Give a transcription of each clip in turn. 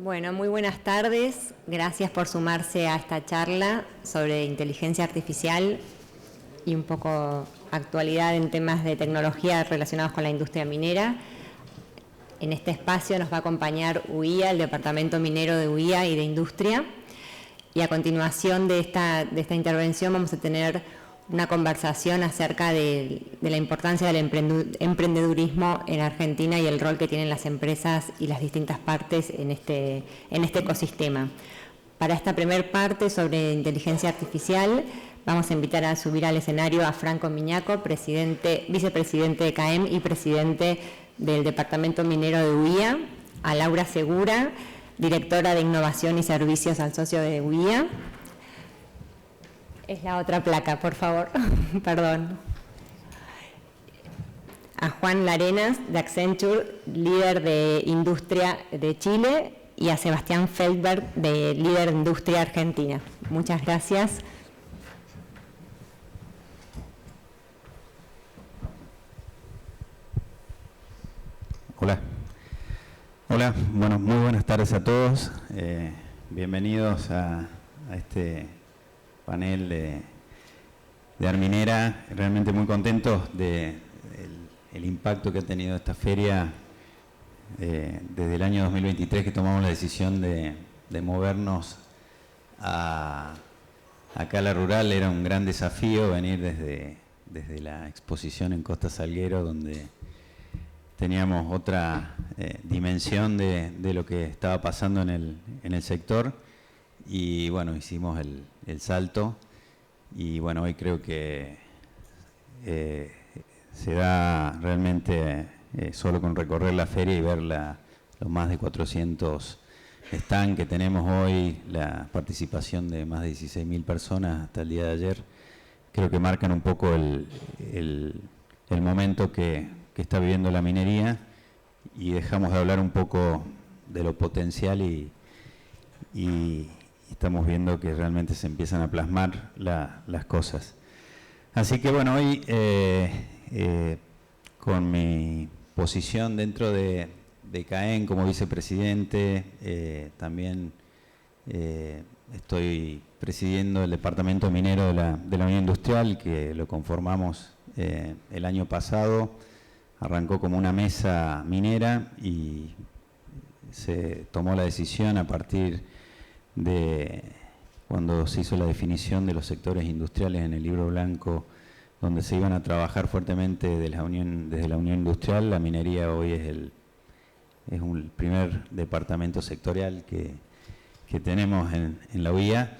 Bueno, muy buenas tardes. Gracias por sumarse a esta charla sobre inteligencia artificial y un poco actualidad en temas de tecnología relacionados con la industria minera. En este espacio nos va a acompañar UIA, el Departamento Minero de UIA y de Industria. Y a continuación de esta intervención vamos a tener una conversación acerca de la importancia del emprendedurismo en Argentina y el rol que tienen las empresas y las distintas partes en este ecosistema. Para esta primera parte sobre inteligencia artificial, vamos a invitar a subir al escenario a Franco Miñaco, vicepresidente de CAEM y presidente del Departamento Minero de UIA, a Laura Segura, directora de Innovación y Servicios al socio de UIA. Es la otra placa, por favor. Perdón. A Juan Larenas, de Accenture, líder de Industria de Chile, y a Sebastián Feldberg, de líder de Industria Argentina. Muchas gracias. Hola. Hola, bueno, muy buenas tardes a todos. Bienvenidos a este panel de Arminera. Realmente muy contentos del impacto que ha tenido esta feria desde el año 2023, que tomamos la decisión de movernos acá a la rural. Era un gran desafío venir desde la exposición en Costa Salguero, donde teníamos otra dimensión de lo que estaba pasando en el sector, y bueno, hicimos el salto, y bueno, hoy creo que se da realmente solo con recorrer la feria y ver los más de 400 stands que tenemos hoy, la participación de más de 16.000 personas hasta el día de ayer, creo que marcan un poco el momento que está viviendo la minería, y dejamos de hablar un poco de lo potencial y estamos viendo que realmente se empiezan a plasmar las cosas. Así que bueno, hoy con mi posición dentro de CAEM como vicepresidente, también estoy presidiendo el departamento minero de la Unión Industrial, que lo conformamos el año pasado. Arrancó como una mesa minera y se tomó la decisión a partir de cuando se hizo la definición de los sectores industriales en el libro blanco, donde se iban a trabajar fuertemente desde la Unión Industrial. La minería hoy es un primer departamento sectorial que tenemos en la UIA,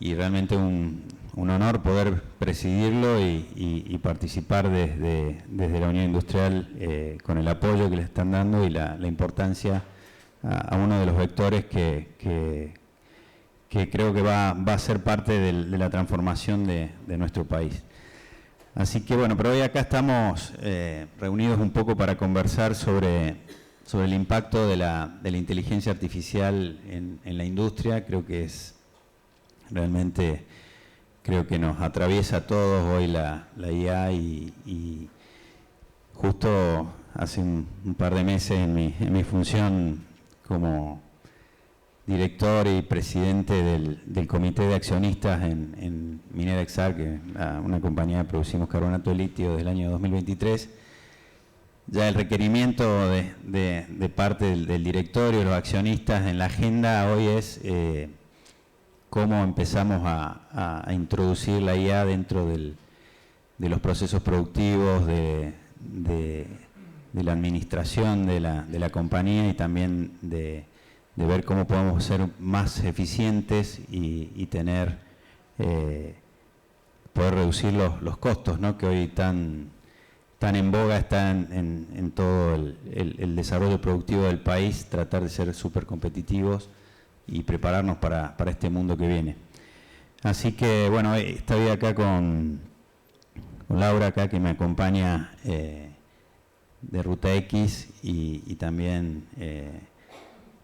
y realmente un honor poder presidirlo y participar desde la Unión Industrial con el apoyo que le están dando y la importancia a uno de los vectores que creo que va a ser parte de la transformación de nuestro país. Así que bueno, pero hoy acá estamos reunidos un poco para conversar sobre el impacto de la inteligencia artificial en la industria. Creo que realmente nos atraviesa a todos hoy la IA, y justo hace un par de meses en mi función como director y presidente del comité de accionistas en Minera Exar, que es una compañía que producimos carbonato de litio desde el año 2023, ya el requerimiento de parte del directorio, los accionistas en la agenda hoy es cómo empezamos a introducir la IA dentro de los procesos productivos, de la administración de la compañía, y también de ver cómo podemos ser más eficientes y poder reducir los costos, ¿no?, que hoy tan en boga están en todo el desarrollo productivo del país, tratar de ser súper competitivos y prepararnos para este mundo que viene. Así que bueno, estoy acá con Laura, acá, que me acompaña de Ruta X, y también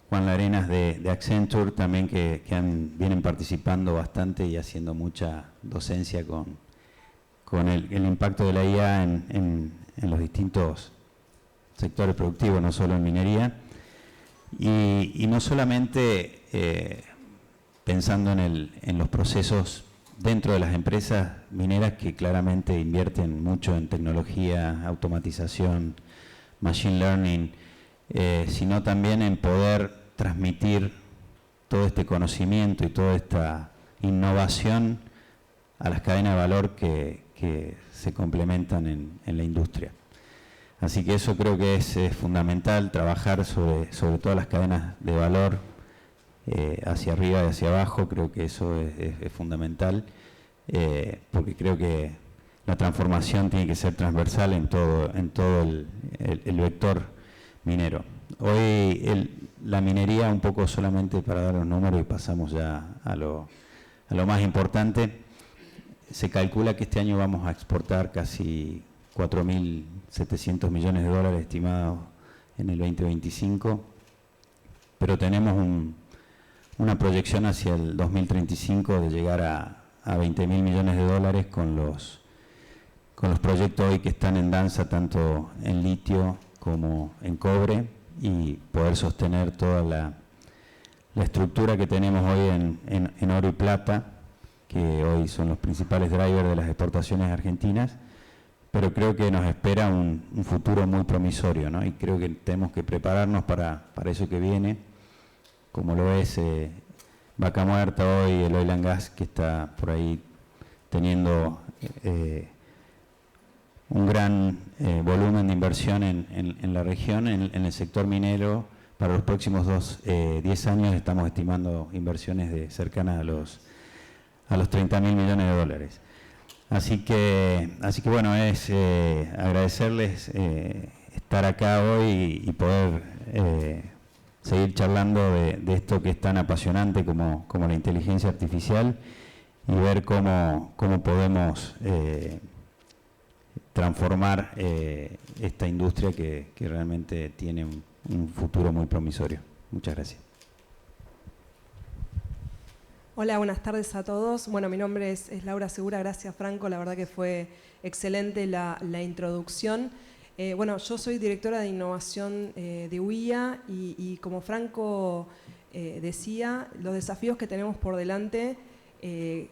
Juan Larenas de Accenture, también que vienen participando bastante y haciendo mucha docencia con el impacto de la IA en los distintos sectores productivos, no solo en minería. Y no solamente pensando en los procesos dentro de las empresas mineras que claramente invierten mucho en tecnología, automatización, machine learning, sino también en poder transmitir todo este conocimiento y toda esta innovación a las cadenas de valor que se complementan en la industria. Así que eso creo que es fundamental, trabajar sobre todas las cadenas de valor, hacia arriba y hacia abajo. Creo que eso es fundamental, porque creo que la transformación tiene que ser transversal en todo el vector minero. Hoy la minería, un poco solamente para dar los números y pasamos ya a lo más importante, se calcula que este año vamos a exportar casi 4.700 millones de dólares estimados en el 2025, pero tenemos una proyección hacia el 2035 de llegar a 20.000 millones de dólares con los proyectos hoy que están en danza, tanto en litio como en cobre, y poder sostener toda la estructura que tenemos hoy en oro y plata, que hoy son los principales drivers de las exportaciones argentinas, pero creo que nos espera un futuro muy promisorio, ¿no? Y creo que tenemos que prepararnos para eso que viene, como lo es Vaca Muerta hoy, el oil and gas, que está por ahí teniendo un gran volumen de inversión en la región, en el sector minero. Para los próximos 10 años estamos estimando inversiones cercanas a los 30.000 millones de dólares. Así que bueno, es agradecerles estar acá hoy y poder seguir charlando de esto que es tan apasionante como la inteligencia artificial, y ver cómo podemos transformar esta industria que realmente tiene un futuro muy promisorio. Muchas gracias. Hola, buenas tardes a todos. Bueno, mi nombre es Laura Segura. Gracias, Franco. La verdad que fue excelente la introducción. Bueno, yo soy directora de innovación de UIA y como Franco decía, los desafíos que tenemos por delante,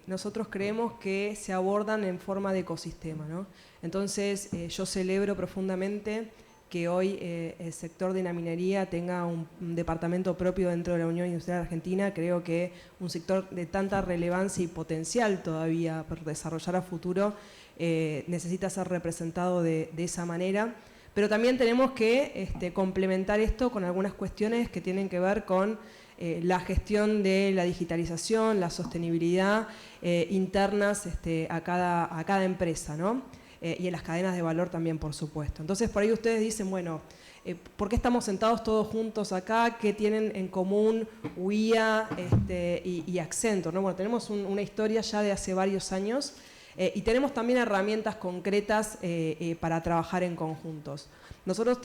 nosotros creemos que se abordan en forma de ecosistema, ¿no? Entonces, yo celebro profundamente que hoy el sector de la minería tenga un departamento propio dentro de la Unión Industrial Argentina. Creo que un sector de tanta relevancia y potencial todavía por desarrollar a futuro necesita ser representado de esa manera. Pero también tenemos que complementar esto con algunas cuestiones que tienen que ver con la gestión de la digitalización, la sostenibilidad internas a cada empresa, ¿no? Y en las cadenas de valor también, por supuesto. Entonces, por ahí ustedes dicen, bueno, ¿por qué estamos sentados todos juntos acá? ¿Qué tienen en común UIA y Accenture, ¿no? Bueno, tenemos una historia ya de hace varios años y tenemos también herramientas concretas para trabajar en conjuntos. Nosotros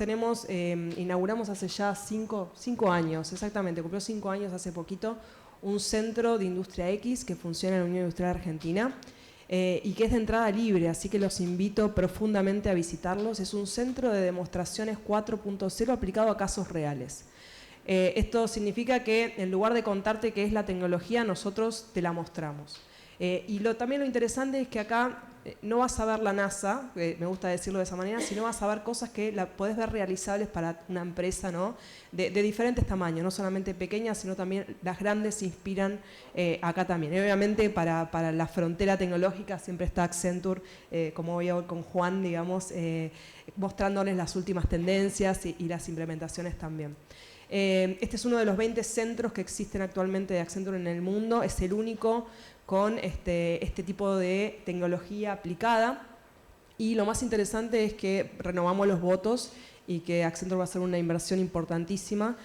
inauguramos hace ya 5 años, exactamente, cumplió 5 años hace poquito, un centro de Industria X que funciona en la Unión Industrial Argentina, y que es de entrada libre, así que los invito profundamente a visitarlos. Es un centro de demostraciones 4.0 aplicado a casos reales. Esto significa que en lugar de contarte qué es la tecnología, nosotros te la mostramos. Y también lo interesante es que acá no vas a ver la NASA, me gusta decirlo de esa manera, sino vas a ver cosas que podés ver realizables para una empresa, ¿no? de diferentes tamaños, no solamente pequeñas, sino también las grandes se inspiran acá también. Y obviamente para la frontera tecnológica siempre está Accenture, como voy hoy con Juan, digamos, mostrándoles las últimas tendencias y las implementaciones también. Este es uno de los 20 centros que existen actualmente de Accenture en el mundo, es el único con este tipo de tecnología aplicada, y lo más interesante es que renovamos los votos y que Accenture va a hacer una inversión importantísima.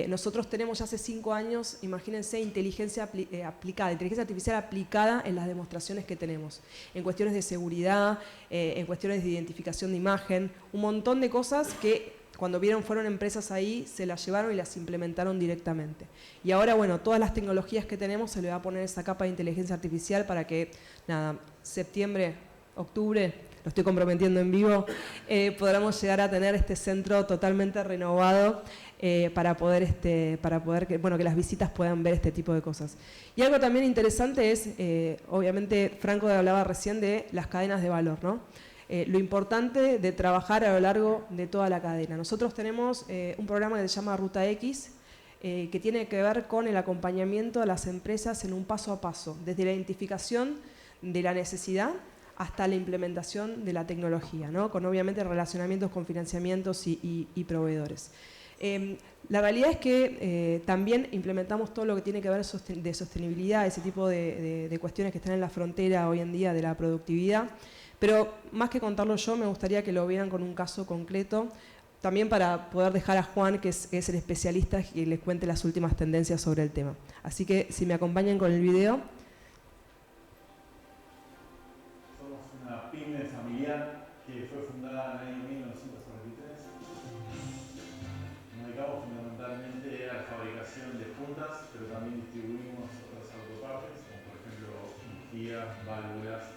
Nosotros tenemos ya hace 5 años, imagínense, inteligencia artificial aplicada en las demostraciones que tenemos, en cuestiones de seguridad, en cuestiones de identificación de imagen, un montón de cosas que cuando fueron empresas ahí, se las llevaron y las implementaron directamente. Y ahora, bueno, todas las tecnologías que tenemos se le va a poner esa capa de inteligencia artificial para que, nada, septiembre, octubre, lo estoy comprometiendo en vivo, podamos llegar a tener este centro totalmente renovado para poder que las visitas puedan ver este tipo de cosas. Y algo también interesante es, obviamente, Franco hablaba recién de las cadenas de valor, ¿no? Lo importante de trabajar a lo largo de toda la cadena. Nosotros tenemos un programa que se llama Ruta X, que tiene que ver con el acompañamiento a las empresas en un paso a paso, desde la identificación de la necesidad hasta la implementación de la tecnología, ¿no? Con obviamente relacionamientos con financiamientos y proveedores. La realidad es que también implementamos todo lo que tiene que ver de sostenibilidad, ese tipo de cuestiones que están en la frontera hoy en día de la productividad, pero más que contarlo yo, me gustaría que lo vieran con un caso concreto, también para poder dejar a Juan, que es el especialista, que les cuente las últimas tendencias sobre el tema. Así que si me acompañan con el video. Somos una pyme familiar que fue fundada en el año 1943. Nos dedicamos fundamentalmente a la fabricación de puntas, pero también distribuimos otras autopartes, como por ejemplo bujías, válvulas.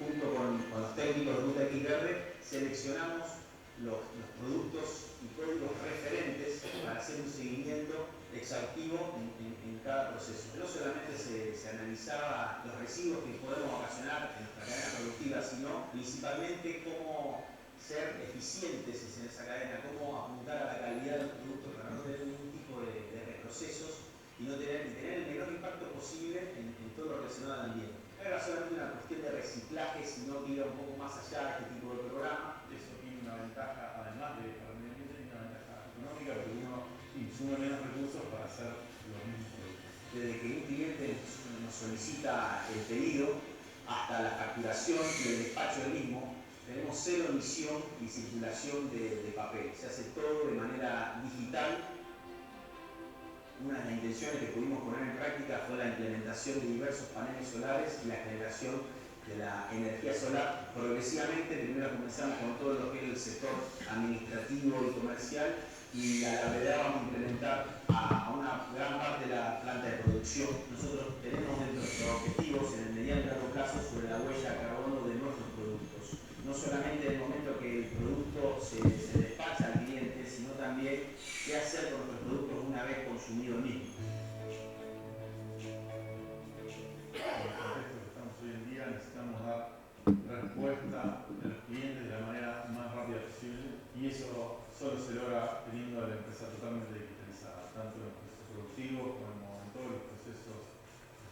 Junto con los técnicos de Ruta XR seleccionamos los productos y códigos referentes para hacer un seguimiento exhaustivo en cada proceso. No solamente se analizaba los residuos que podemos ocasionar en nuestra cadena productiva, sino principalmente cómo ser eficientes en esa cadena, cómo apuntar a la calidad de los productos para no tener ningún tipo de retrocesos y tener el menor impacto posible en todo lo relacionado al ambiente. No era solamente una cuestión de reciclaje, sino que iba un poco más allá de este tipo de programa. Eso tiene una ventaja, además de para el medio ambiente, tiene una ventaja económica, porque uno insume menos recursos para hacer los mismos productos. Desde que un cliente nos solicita el pedido hasta la facturación y el despacho del mismo, tenemos cero emisión y circulación de papel. Se hace todo de manera digital. Una de las intenciones que pudimos poner en práctica fue la implementación de diversos paneles solares y la generación de la energía solar. Progresivamente, primero comenzamos con todo lo que es el sector administrativo y comercial, y a la brevedad vamos a implementar a una gran parte de la planta de producción. Nosotros tenemos dentro de nuestros objetivos en el mediano y largo plazo sobre la huella de carbono de nuestros productos. No solamente en el momento que el producto se despacha al cliente, sino también qué hacer con nuestros productos una vez consumido el mismo. En el contexto que estamos hoy en día, necesitamos dar respuesta a los clientes de la manera más rápida posible, y eso solo se logra teniendo a la empresa totalmente digitalizada, tanto en los procesos productivos como en todos los procesos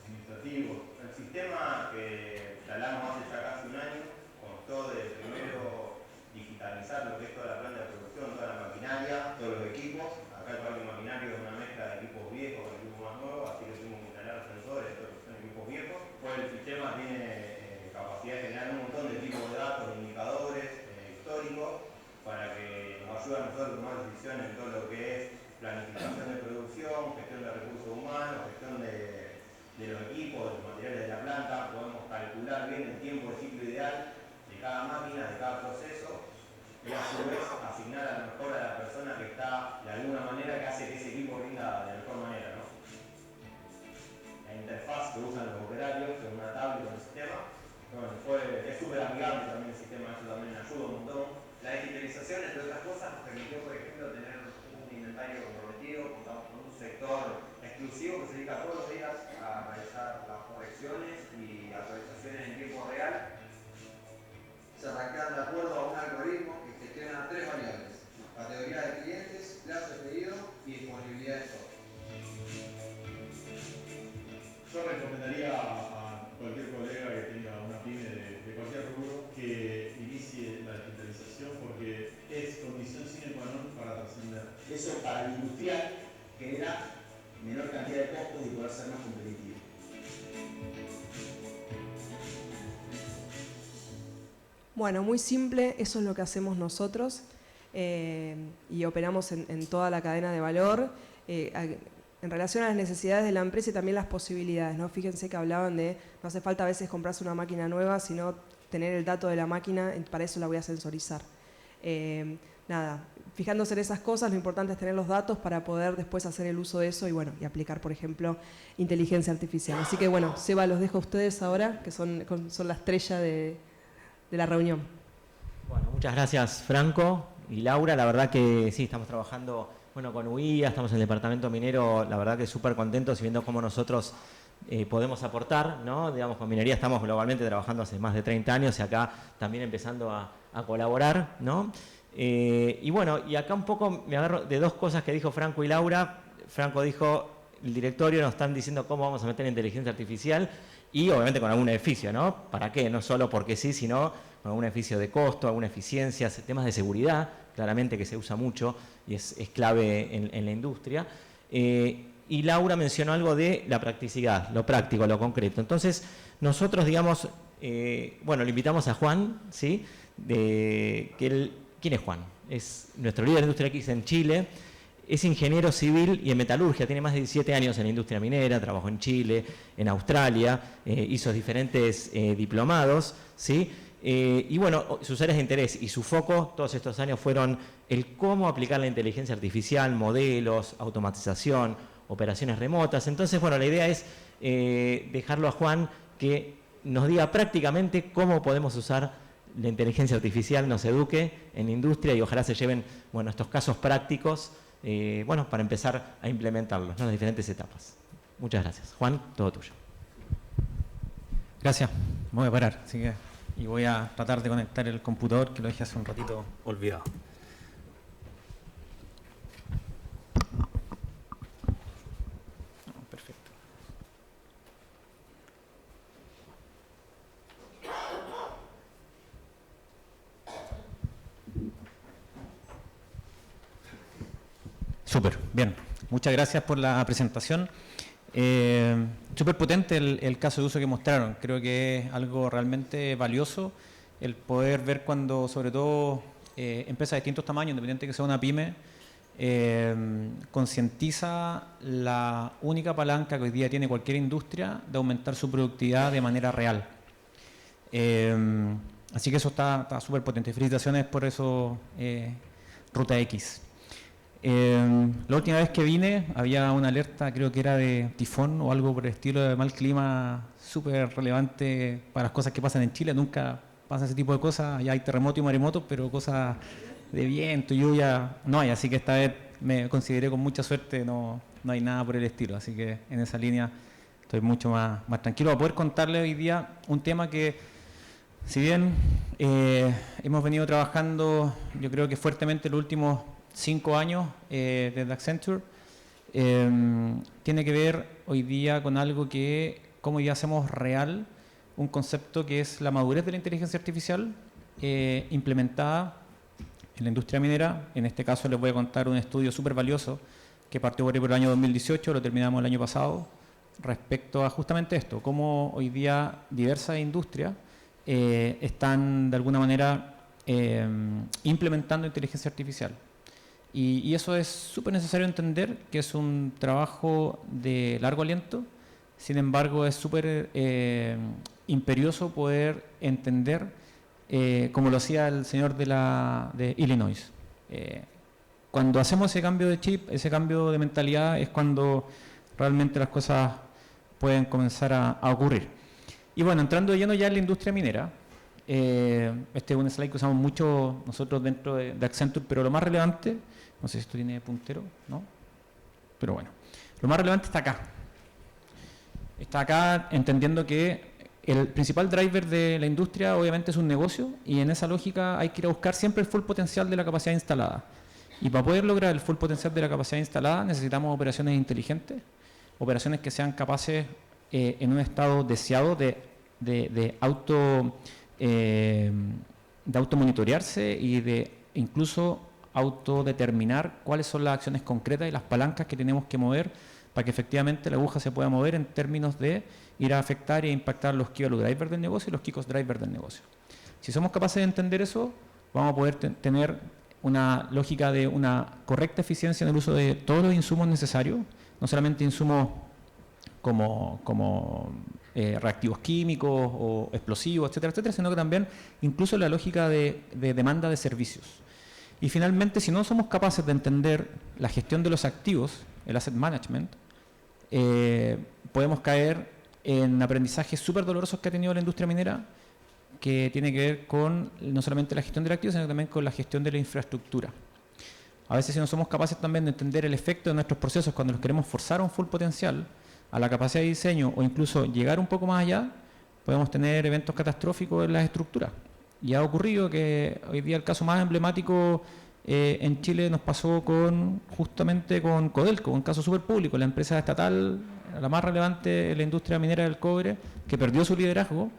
administrativos. El sistema que instalamos hace ya casi un año constó de primero digitalizar lo que es toda la planta de producción, toda la maquinaria, todos los equipos. Acá el parque maquinario es una mezcla de equipos viejos con equipos más nuevos, así que tuvimos que instalar sensores, todos son equipos viejos. Pues el sistema tiene capacidad de generar un montón de tipos de datos, indicadores históricos, para que nos ayude a nosotros a tomar decisiones en todo lo que es planificación de producción, gestión de recursos humanos, gestión de los equipos, de los materiales de la planta. Podemos calcular bien el tiempo de ciclo ideal de cada máquina, de cada proceso, y a su vez asignar a lo mejor a la persona que está de alguna manera, que hace que ese equipo rinda de la mejor manera, ¿no? La interfaz que usan los operarios es una tablet con el sistema. Bueno, es súper amigable también el sistema, eso también ayuda un montón. La digitalización, entre otras cosas, nos permitió, por ejemplo, tener un inventario comprometido. Contamos con un sector exclusivo que se dedica todos los días a realizar las correcciones y actualizaciones en tiempo real. Se arrancan de acuerdo a un algoritmo que gestiona tres variables: categoría de clientes, plazo de pedido y disponibilidad de stock. Yo recomendaría a cualquier colega que tenga una pyme de cualquier rubro que inicie la digitalización, porque es condición sine qua non para trascender. Eso para el industrial genera menor cantidad de costos y poder ser más competitivo. Bueno, muy simple, eso es lo que hacemos nosotros y operamos en toda la cadena de valor en relación a las necesidades de la empresa y también las posibilidades, ¿no? Fíjense que hablaban de no hace falta a veces comprarse una máquina nueva, sino tener el dato de la máquina, para eso la voy a sensorizar. Nada, fijándose en esas cosas, lo importante es tener los datos para poder después hacer el uso de eso y bueno, y aplicar, por ejemplo, inteligencia artificial. Así que bueno, Seba, los dejo a ustedes ahora, que son la estrella de la reunión. Bueno, muchas gracias Franco y Laura. La verdad que sí, estamos trabajando con UIA, estamos en el departamento minero, la verdad que súper contentos y viendo cómo nosotros podemos aportar, ¿no? Digamos, con minería estamos globalmente trabajando hace más de 30 años y acá también empezando a colaborar, ¿no? Y bueno, y acá un poco me agarro de dos cosas que dijo Franco y Laura. Franco dijo, el directorio nos están diciendo cómo vamos a meter la inteligencia artificial y obviamente con algún beneficio, ¿no? ¿Para qué? No solo porque sí, sino con algún beneficio de costo, alguna eficiencia, temas de seguridad, claramente que se usa mucho y es clave en la industria. Y Laura mencionó algo de la practicidad, lo práctico, lo concreto. Entonces, nosotros, digamos, le invitamos a Juan, ¿sí? ¿Quién es Juan? Es nuestro líder de Industria X en Chile. Es ingeniero civil y en metalurgia, tiene más de 17 años en la industria minera, trabajó en Chile, en Australia, hizo diferentes diplomados, ¿sí? Y bueno, sus áreas de interés y su foco todos estos años fueron el cómo aplicar la inteligencia artificial, modelos, automatización, operaciones remotas. Entonces, bueno, la idea es dejarlo a Juan que nos diga prácticamente cómo podemos usar la inteligencia artificial, nos eduque en la industria y ojalá se lleven, estos casos prácticos, para empezar a implementarlos, ¿no? En las diferentes etapas. Muchas gracias. Juan, todo tuyo. Gracias. Me voy a parar, así que... Y voy a tratar de conectar el computador que lo dejé hace un ratito olvidado. Perfecto. Súper, bien. Muchas gracias por la presentación. Súper potente el caso de uso que mostraron. Creo que es algo realmente valioso el poder ver cuando, sobre todo, empresas de distintos tamaños, independiente de que sea una pyme, concientiza la única palanca que hoy día tiene cualquier industria de aumentar su productividad de manera real. Así que eso está súper potente. Felicitaciones por eso, Ruta X. La última vez que vine había una alerta, creo que era de tifón o algo por el estilo, de mal clima, súper relevante para las cosas que pasan en Chile. Nunca pasa ese tipo de cosas, ya hay terremotos y maremotos, pero cosas de viento, lluvia, no hay. Así que esta vez me consideré con mucha suerte, no hay nada por el estilo. Así que en esa línea estoy mucho más tranquilo. Voy a poder contarle hoy día un tema que, si bien hemos venido trabajando, yo creo que fuertemente los últimos 5 años desde Accenture, tiene que ver hoy día con algo que, como ya hacemos real, un concepto que es la madurez de la inteligencia artificial implementada en la industria minera. En este caso les voy a contar un estudio súper valioso que partió por el año 2018, lo terminamos el año pasado, respecto a justamente esto, cómo hoy día diversas industrias están de alguna manera implementando inteligencia artificial. Y eso es súper necesario entender, que es un trabajo de largo aliento. Sin embargo, es súper imperioso poder entender, como lo hacía el señor de Illinois. Cuando hacemos ese cambio de chip, ese cambio de mentalidad, es cuando realmente las cosas pueden comenzar a ocurrir. Y bueno, entrando de lleno ya en la industria minera, este es un slide que usamos mucho nosotros dentro de Accenture, pero lo más relevante, no sé si esto tiene puntero, ¿no? Pero bueno, lo más relevante está acá. Está acá entendiendo que el principal driver de la industria obviamente es un negocio, y en esa lógica hay que ir a buscar siempre el full potencial de la capacidad instalada. Y para poder lograr el full potencial de la capacidad instalada necesitamos operaciones inteligentes, operaciones que sean capaces en un estado deseado de automonitorearse y de incluso autodeterminar cuáles son las acciones concretas y las palancas que tenemos que mover para que efectivamente la aguja se pueda mover en términos de ir a afectar e impactar los key value drivers del negocio y los key cost drivers del negocio. Si somos capaces de entender eso, vamos a poder tener una lógica de una correcta eficiencia en el uso de todos los insumos necesarios, no solamente insumos como reactivos químicos o explosivos, etcétera, etcétera, sino que también incluso la lógica de demanda de servicios. Y finalmente, si no somos capaces de entender la gestión de los activos, el asset management, podemos caer en aprendizajes súper dolorosos que ha tenido la industria minera, que tiene que ver con no solamente la gestión del activo, sino también con la gestión de la infraestructura. A veces si no somos capaces también de entender el efecto de nuestros procesos cuando los queremos forzar a un full potencial, a la capacidad de diseño o incluso llegar un poco más allá, podemos tener eventos catastróficos en las estructuras. Y ha ocurrido que hoy día el caso más emblemático en Chile nos pasó justamente con Codelco, un caso súper público, la empresa estatal, la más relevante en la industria minera del cobre, que perdió su liderazgo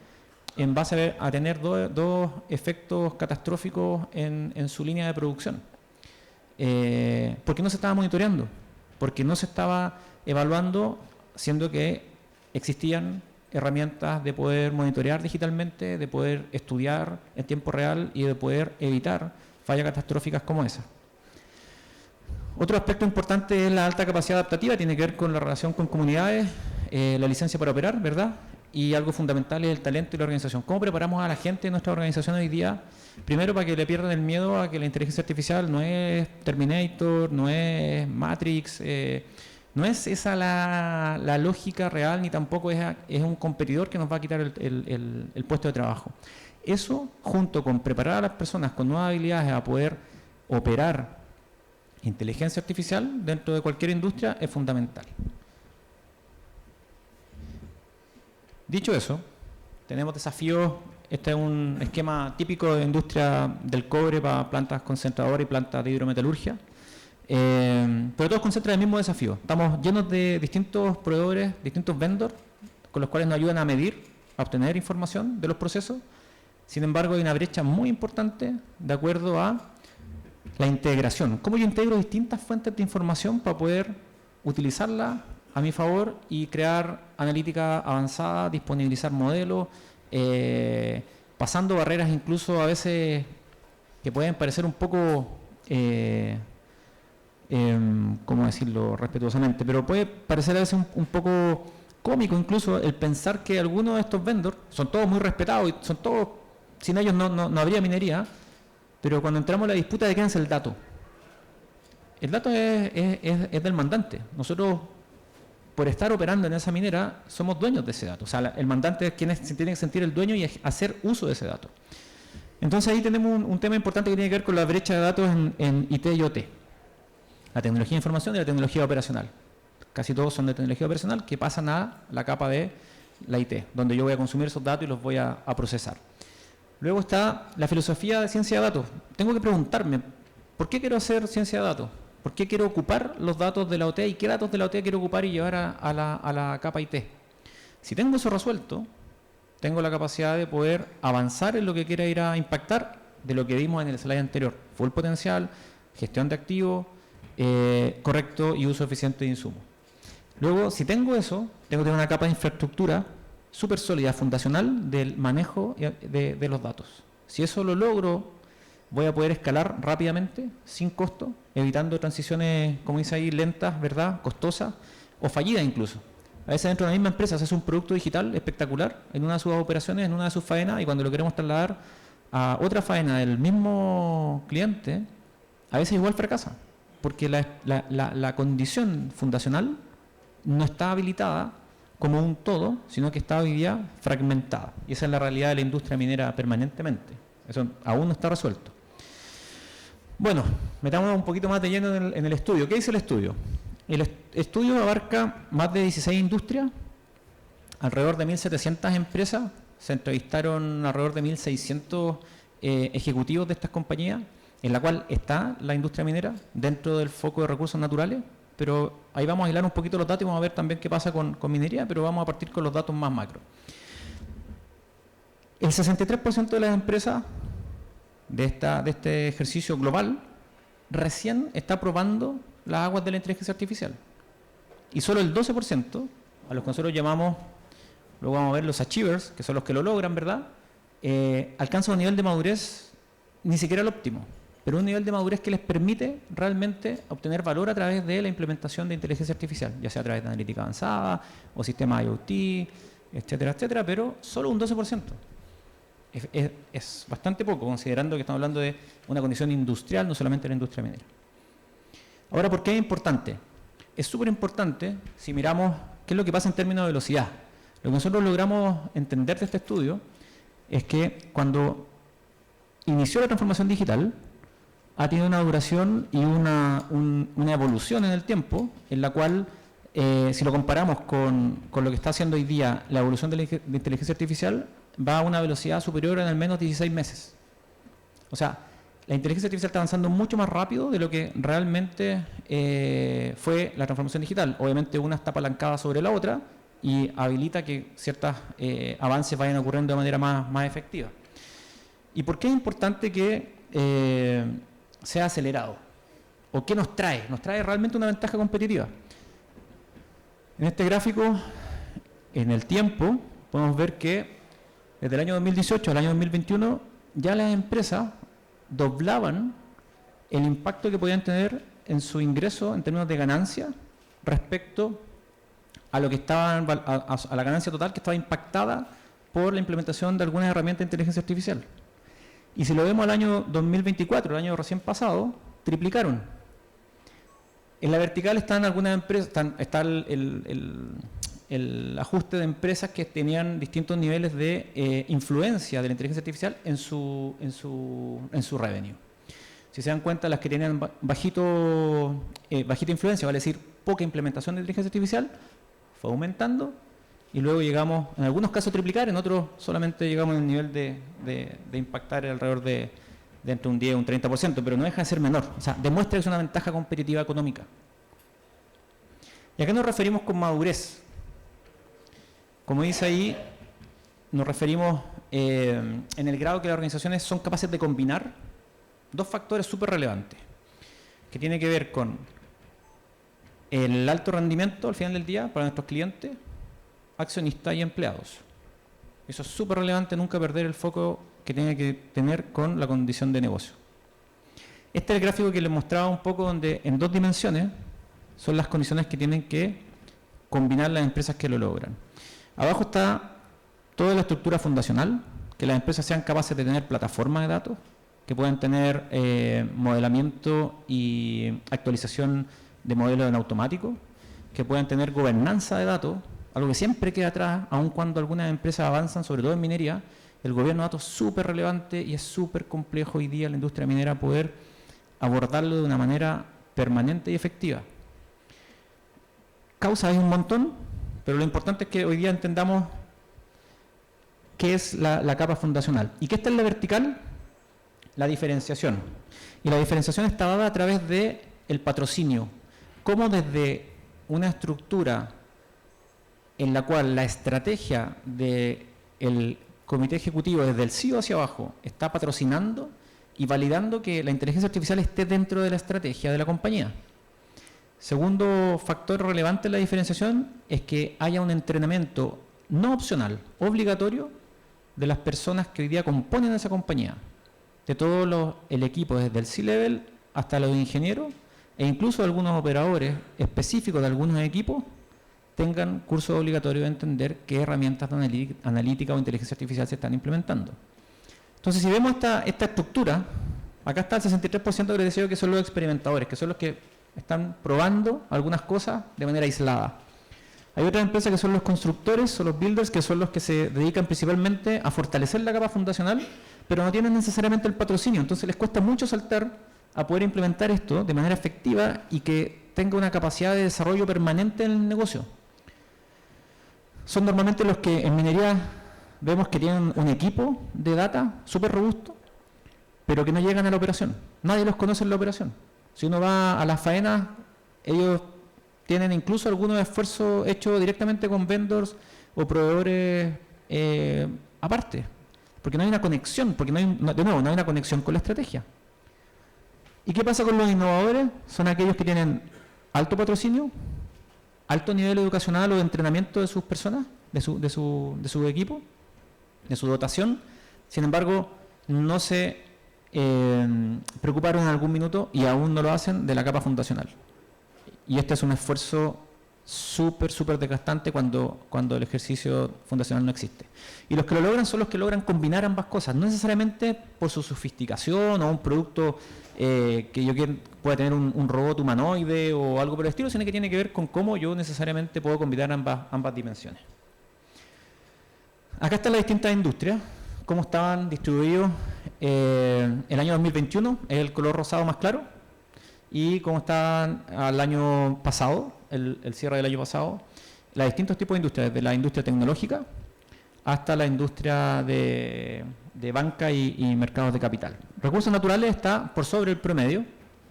en base a tener dos efectos catastróficos en su línea de producción. Porque no se estaba monitoreando, porque no se estaba evaluando, siendo que existían herramientas de poder monitorear digitalmente, de poder estudiar en tiempo real y de poder evitar fallas catastróficas como esa. Otro aspecto importante es la alta capacidad adaptativa, tiene que ver con la relación con comunidades, la licencia para operar, ¿verdad? Y algo fundamental es el talento y la organización. ¿Cómo preparamos a la gente de nuestra organización hoy día? Primero, para que le pierdan el miedo a que la inteligencia artificial no es Terminator, no es Matrix, no es esa la lógica real, ni tampoco es un competidor que nos va a quitar el puesto de trabajo. Eso, junto con preparar a las personas con nuevas habilidades a poder operar inteligencia artificial dentro de cualquier industria, es fundamental. Dicho eso, tenemos desafíos. Este es un esquema típico de industria del cobre para plantas concentradoras y plantas de hidrometalurgia. Pero todos concentran el mismo desafío. Estamos llenos de distintos proveedores, distintos vendors, con los cuales nos ayudan a medir, a obtener información de los procesos. Sin embargo, hay una brecha muy importante de acuerdo a la integración. ¿Cómo yo integro distintas fuentes de información para poder utilizarla a mi favor y crear analítica avanzada, disponibilizar modelos, pasando barreras incluso a veces que pueden parecer un poco, ¿cómo decirlo respetuosamente? Pero puede parecer a veces un poco cómico incluso el pensar que algunos de estos vendors son todos muy respetados y son todos, sin ellos no habría minería, pero cuando entramos en la disputa de quién es el dato. El dato es del mandante. Nosotros, por estar operando en esa minera, somos dueños de ese dato. O sea, el mandante es quien se tiene que sentir el dueño y hacer uso de ese dato. Entonces ahí tenemos un tema importante que tiene que ver con la brecha de datos en IT y OT. La tecnología de información y la tecnología operacional. Casi todos son de tecnología operacional que pasan a la capa de la IT, donde yo voy a consumir esos datos y los voy a procesar. Luego está la filosofía de ciencia de datos. Tengo que preguntarme, ¿por qué quiero hacer ciencia de datos? ¿Por qué quiero ocupar los datos de la OT y qué datos de la OT quiero ocupar y llevar a la capa IT? Si tengo eso resuelto, tengo la capacidad de poder avanzar en lo que quiera ir a impactar de lo que vimos en el slide anterior. Full potencial, gestión de activos, correcto y uso eficiente de insumos. Luego, si tengo eso, tengo que tener una capa de infraestructura súper sólida, fundacional del manejo de los datos. Si eso lo logro, voy a poder escalar rápidamente, sin costo, evitando transiciones, como dice ahí, lentas, ¿verdad?, costosas o fallidas incluso. A veces dentro de la misma empresa se hace un producto digital espectacular en una de sus operaciones, en una de sus faenas, y cuando lo queremos trasladar a otra faena del mismo cliente, a veces igual fracasa, porque la condición fundacional no está habilitada como un todo, sino que está hoy día fragmentada. Y esa es la realidad de la industria minera permanentemente. Eso aún no está resuelto. Bueno, metamos un poquito más de lleno en el estudio. ¿Qué dice el estudio? El estudio abarca más de 16 industrias, alrededor de 1.700 empresas, se entrevistaron alrededor de 1.600 ejecutivos de estas compañías, en la cual está la industria minera dentro del foco de recursos naturales, pero ahí vamos a hilar un poquito los datos y vamos a ver también qué pasa con minería, pero vamos a partir con los datos más macro. El 63% de las empresas de este ejercicio global recién está probando las aguas de la inteligencia artificial. Y solo el 12%, a los que nosotros llamamos, luego vamos a ver los achievers, que son los que lo logran, ¿verdad?, alcanzan un nivel de madurez ni siquiera el óptimo, pero un nivel de madurez que les permite realmente obtener valor a través de la implementación de inteligencia artificial, ya sea a través de analítica avanzada o sistemas IoT, etcétera, etcétera, pero solo un 12%. Es bastante poco, considerando que estamos hablando de una condición industrial, no solamente la industria minera. Ahora, ¿por qué es importante? Es súper importante si miramos qué es lo que pasa en términos de velocidad. Lo que nosotros logramos entender de este estudio es que cuando inició la transformación digital, ha tenido una duración y una evolución en el tiempo, en la cual, si lo comparamos con lo que está haciendo hoy día la evolución de la inteligencia artificial, va a una velocidad superior en al menos 16 meses. O sea, la inteligencia artificial está avanzando mucho más rápido de lo que realmente fue la transformación digital. Obviamente una está apalancada sobre la otra y habilita que ciertos avances vayan ocurriendo de manera más efectiva. ¿Y por qué es importante que sea acelerado? ¿O qué nos trae? Nos trae realmente una ventaja competitiva. En este gráfico, en el tiempo, podemos ver que desde el año 2018 al año 2021 ya las empresas doblaban el impacto que podían tener en su ingreso en términos de ganancia respecto a lo que estaban a la ganancia total que estaba impactada por la implementación de algunas herramientas de inteligencia artificial. Y si lo vemos al año 2024, el año recién pasado, triplicaron. En la vertical están algunas empresas, está el ajuste de empresas que tenían distintos niveles de influencia de la inteligencia artificial en su revenue. Si se dan cuenta, las que tenían bajita influencia, vale decir poca implementación de inteligencia artificial, fue aumentando y luego llegamos, en algunos casos triplicar, en otros solamente llegamos al nivel de impactar alrededor de entre un 10 y un 30%, pero no deja de ser menor. O sea, demuestra que es una ventaja competitiva económica. ¿Y a qué nos referimos con madurez? Como dice ahí, nos referimos en el grado que las organizaciones son capaces de combinar dos factores súper relevantes, que tiene que ver con el alto rendimiento al final del día para nuestros clientes, accionistas y empleados. Eso es súper relevante, nunca perder el foco que tiene que tener con la condición de negocio. Este es el gráfico que les mostraba un poco donde en dos dimensiones son las condiciones que tienen que combinar las empresas que lo logran. Abajo está toda la estructura fundacional, que las empresas sean capaces de tener plataformas de datos, que puedan tener modelamiento y actualización de modelos en automático, que puedan tener gobernanza de datos, algo que siempre queda atrás, aun cuando algunas empresas avanzan, sobre todo en minería. El gobierno de datos es súper relevante y es súper complejo hoy día en la industria minera poder abordarlo de una manera permanente y efectiva. Causas hay un montón, pero lo importante es que hoy día entendamos qué es la capa fundacional. ¿Y qué está en la vertical? La diferenciación. Y la diferenciación está dada a través del patrocinio. Cómo desde una estructura en la cual la estrategia del comité ejecutivo desde el CEO hacia abajo está patrocinando y validando que la inteligencia artificial esté dentro de la estrategia de la compañía. Segundo factor relevante en la diferenciación es que haya un entrenamiento no opcional, obligatorio, de las personas que hoy día componen esa compañía, de todo el equipo, desde el C-Level hasta los ingenieros e incluso algunos operadores específicos de algunos equipos tengan cursos obligatorios de entender qué herramientas de analítica o inteligencia artificial se están implementando. Entonces, si vemos esta estructura, acá está el 63% que les decía que son los experimentadores, que son los que están probando algunas cosas de manera aislada. Hay otras empresas que son los constructores o los builders, que son los que se dedican principalmente a fortalecer la capa fundacional, pero no tienen necesariamente el patrocinio. Entonces les cuesta mucho saltar a poder implementar esto de manera efectiva y que tenga una capacidad de desarrollo permanente en el negocio. Son normalmente los que en minería vemos que tienen un equipo de data súper robusto, pero que no llegan a la operación. Nadie los conoce en la operación. Si uno va a las faenas, ellos tienen incluso algunos esfuerzos hechos directamente con vendors o proveedores aparte, porque no hay una conexión, porque no hay una conexión con la estrategia. ¿Y qué pasa con los innovadores? Son aquellos que tienen alto patrocinio, alto nivel educacional o de entrenamiento de sus personas, de su equipo, de su dotación. Sin embargo, no se preocuparon en algún minuto y aún no lo hacen de la capa fundacional. Y este es un esfuerzo súper desgastante cuando el ejercicio fundacional no existe. Y los que lo logran son los que logran combinar ambas cosas, no necesariamente por su sofisticación o un producto que yo pueda tener un robot humanoide o algo por el estilo, sino que tiene que ver con cómo yo necesariamente puedo combinar ambas dimensiones. Acá están las distintas industrias, cómo estaban distribuidos el año 2021, es el color rosado más claro, y cómo estaban al año pasado, el cierre del año pasado, los distintos tipos de industrias, desde la industria tecnológica hasta la industria de banca y mercados de capital. Recursos naturales está por sobre el promedio,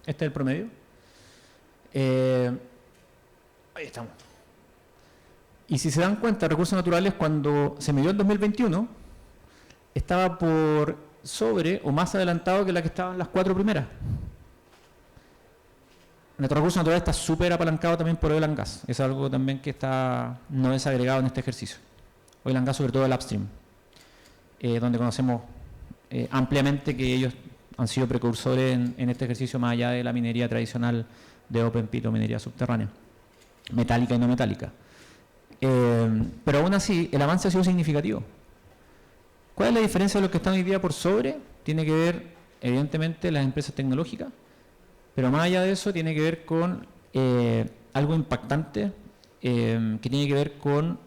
este es el promedio. Ahí estamos. Y si se dan cuenta, recursos naturales cuando se midió en 2021 estaba por sobre o más adelantado que la que estaban las 4 primeras. Nuestro recurso natural está súper apalancado también por oil and gas. Es algo también que no es agregado en este ejercicio. Oil and gas, sobre todo el upstream, donde conocemos ampliamente que ellos han sido precursores en este ejercicio más allá de la minería tradicional de open pit o minería subterránea, metálica y no metálica. Pero aún así, el avance ha sido significativo. ¿Cuál es la diferencia de los que están hoy día por sobre? Tiene que ver, evidentemente, las empresas tecnológicas, pero más allá de eso tiene que ver con algo impactante que tiene que ver con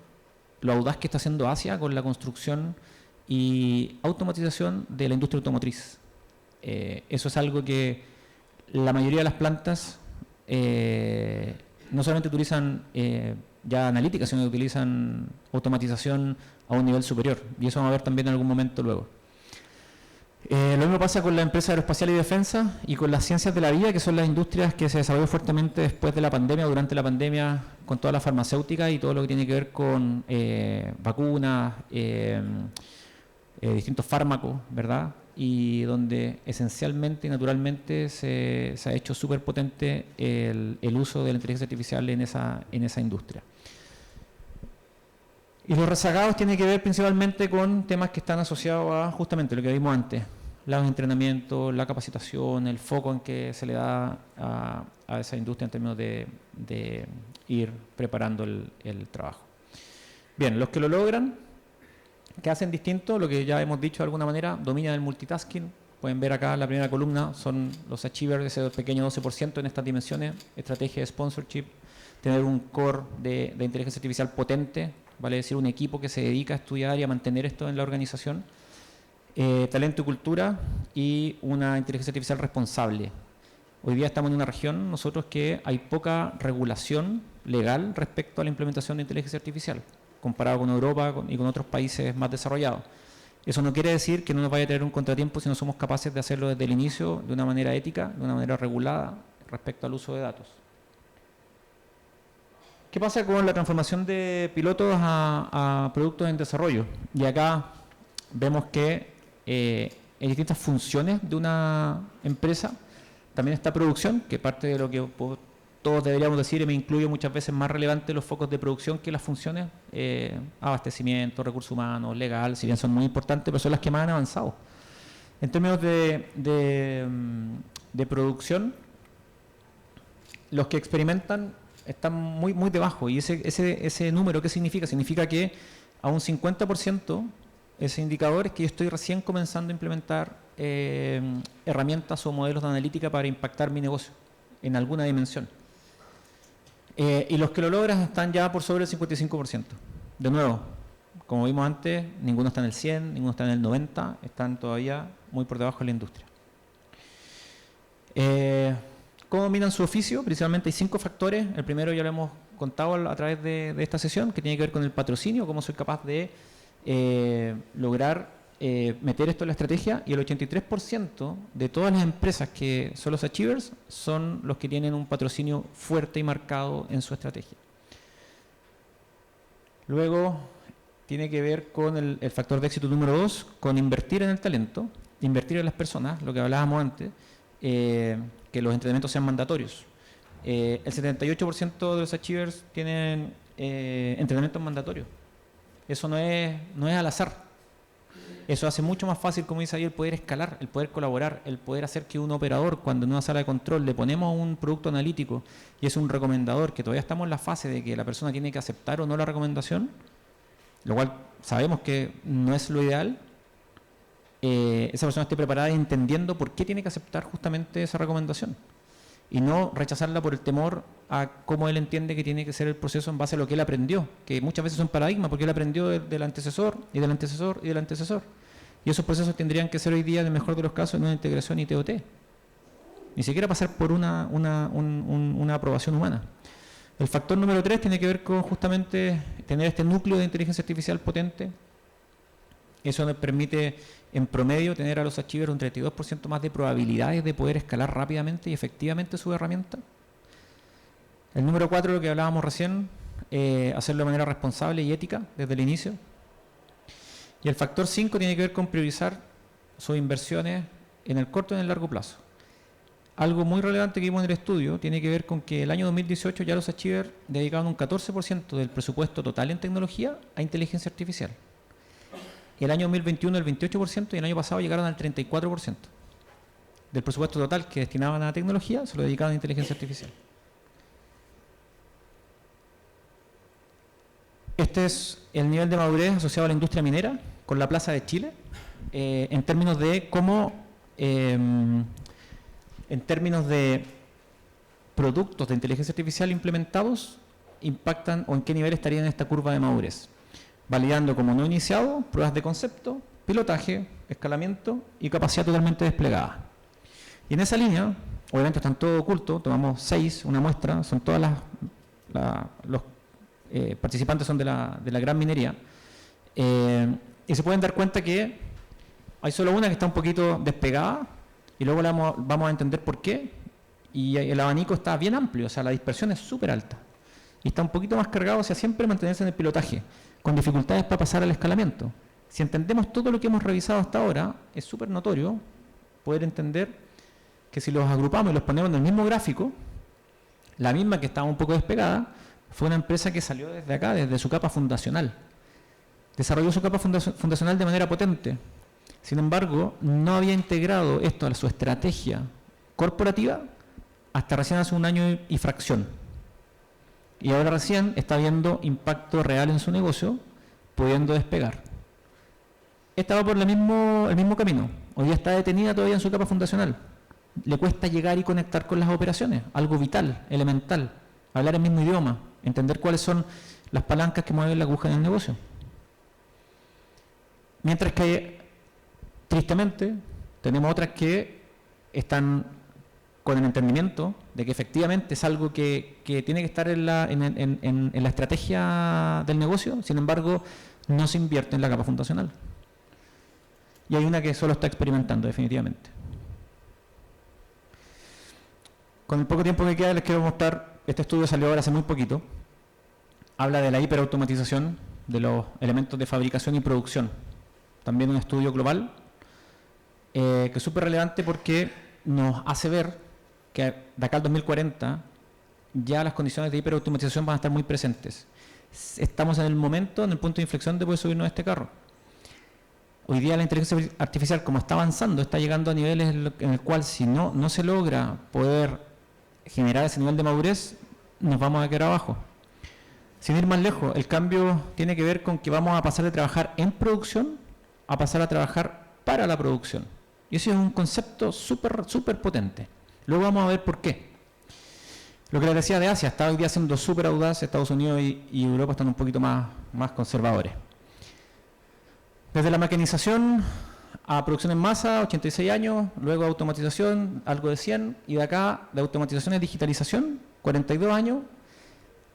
lo audaz que está haciendo Asia con la construcción y automatización de la industria automotriz. Eso es algo que la mayoría de las plantas no solamente utilizan ya analítica, sino que utilizan automatización a un nivel superior, y eso vamos a ver también en algún momento luego. Lo mismo pasa con la empresa aeroespacial y defensa y con las ciencias de la vida, que son las industrias que se desarrolló fuertemente después de la pandemia, durante la pandemia, con toda la farmacéutica y todo lo que tiene que ver con vacunas, distintos fármacos, ¿verdad? Y donde esencialmente y naturalmente se ha hecho súper potente el uso de la inteligencia artificial en esa industria. Y los rezagados tienen que ver principalmente con temas que están asociados a justamente lo que vimos antes, los entrenamientos, la capacitación, el foco en que se le da a esa industria en términos de ir preparando el trabajo. Bien, los que lo logran, que hacen distinto, lo que ya hemos dicho de alguna manera, dominan el multitasking. Pueden ver acá en la primera columna, son los achievers, ese pequeño 12% en estas dimensiones, estrategia de sponsorship, tener un core de inteligencia artificial potente, vale decir un equipo que se dedica a estudiar y a mantener esto en la organización, talento y cultura y una inteligencia artificial responsable. Hoy día estamos en una región, nosotros, que hay poca regulación legal respecto a la implementación de inteligencia artificial, comparado con Europa y con otros países más desarrollados. Eso no quiere decir que no nos vaya a tener un contratiempo si no somos capaces de hacerlo desde el inicio de una manera ética, de una manera regulada respecto al uso de datos. ¿Qué pasa con la transformación de pilotos a productos en desarrollo? Y acá vemos que en distintas funciones de una empresa también está producción, que parte de lo que todos deberíamos decir, y me incluyo muchas veces, más relevante los focos de producción que las funciones, abastecimiento, recursos humanos, legal, si bien son muy importantes, pero son las que más han avanzado. En términos de producción, los que experimentan están muy debajo, y ese número, ¿qué significa? Significa que a un 50% ese indicador es que yo estoy recién comenzando a implementar herramientas o modelos de analítica para impactar mi negocio en alguna dimensión. Y los que lo logran están ya por sobre el 55%. De nuevo, como vimos antes, ninguno está en el 100, ninguno está en el 90, están todavía muy por debajo de la industria. ¿Cómo dominan su oficio? Principalmente hay 5 factores. El primero ya lo hemos contado a través de esta sesión, que tiene que ver con el patrocinio, cómo soy capaz de lograr meter esto en la estrategia, y el 83% de todas las empresas que son los achievers son los que tienen un patrocinio fuerte y marcado en su estrategia. Luego tiene que ver con el factor de éxito número 2, con invertir en el talento, invertir en las personas, lo que hablábamos antes, que los entrenamientos sean mandatorios. El 78% de los achievers tienen entrenamientos mandatorios. Eso no es al azar. Eso hace mucho más fácil, como dice ahí, el poder escalar, el poder colaborar, el poder hacer que un operador, cuando en una sala de control le ponemos un producto analítico y es un recomendador, que todavía estamos en la fase de que la persona tiene que aceptar o no la recomendación, lo cual sabemos que no es lo ideal, esa persona esté preparada y entendiendo por qué tiene que aceptar justamente esa recomendación y no rechazarla por el temor a cómo él entiende que tiene que ser el proceso en base a lo que él aprendió, que muchas veces es un paradigma, porque él aprendió del antecesor y del antecesor y del antecesor. Y esos procesos tendrían que ser hoy día, en el mejor de los casos, en una integración ITOT. Ni siquiera pasar por una aprobación humana. El factor número 3 tiene que ver con justamente tener este núcleo de inteligencia artificial potente. Eso nos permite, en promedio, tener a los achievers un 32% más de probabilidades de poder escalar rápidamente y efectivamente su herramienta. El número 4, lo que hablábamos recién, hacerlo de manera responsable y ética desde el inicio. Y el factor 5 tiene que ver con priorizar sus inversiones en el corto y en el largo plazo. Algo muy relevante que vimos en el estudio tiene que ver con que el año 2018 ya los achievers dedicaban un 14% del presupuesto total en tecnología a inteligencia artificial. El año 2021 el 28% y el año pasado llegaron al 34% del presupuesto total que destinaban a tecnología, se lo dedicaban a inteligencia artificial. Este es el nivel de madurez asociado a la industria minera con la Plaza de Chile, en términos de cómo, en términos de productos de inteligencia artificial implementados, impactan o en qué nivel estarían en esta curva de madurez. Validando como no iniciado, pruebas de concepto, pilotaje, escalamiento y capacidad totalmente desplegada. Y en esa línea, obviamente están todo oculto, tomamos 6, una muestra, son todas los participantes son de la gran minería, y se pueden dar cuenta que hay solo una que está un poquito despegada, y luego vamos a entender por qué, y el abanico está bien amplio, o sea, la dispersión es súper alta, y está un poquito más cargado hacia siempre mantenerse en el pilotaje, con dificultades para pasar al escalamiento. Si entendemos todo lo que hemos revisado hasta ahora, es súper notorio poder entender que si los agrupamos y los ponemos en el mismo gráfico, la misma que estaba un poco despegada, fue una empresa que salió desde acá, desde su capa fundacional. Desarrolló su capa fundacional de manera potente. Sin embargo, no había integrado esto a su estrategia corporativa hasta recién hace un año y fracción. Y ahora recién está viendo impacto real en su negocio, pudiendo despegar. Esta va por el mismo camino. Hoy día está detenida todavía en su capa fundacional. Le cuesta llegar y conectar con las operaciones, algo vital, elemental. Hablar el mismo idioma, entender cuáles son las palancas que mueven la aguja en el negocio. Mientras que, tristemente, tenemos otras que están con el entendimiento de que efectivamente es algo que tiene que estar en la estrategia del negocio, sin embargo, no se invierte en la capa fundacional. Y hay una que solo está experimentando, definitivamente. Con el poco tiempo que queda, les quiero mostrar, este estudio salió ahora hace muy poquito, habla de la hiperautomatización de los elementos de fabricación y producción. También un estudio global, que es súper relevante porque nos hace ver que de acá al 2040 ya las condiciones de hiperautomatización van a estar muy presentes. Estamos en el momento, en el punto de inflexión de poder subirnos a este carro. Hoy día la inteligencia artificial, como está avanzando, está llegando a niveles en el cual si no se logra poder generar ese nivel de madurez, nos vamos a quedar abajo. Sin ir más lejos, el cambio tiene que ver con que vamos a pasar de trabajar en producción a pasar a trabajar para la producción. Y eso es un concepto súper potente. Luego vamos a ver por qué. Lo que les decía de Asia, está hoy día siendo súper audaz, Estados Unidos y Europa están un poquito más conservadores. Desde la maquinización a producción en masa, 86 años, luego automatización, algo de 100, y de acá de automatización a digitalización, 42 años,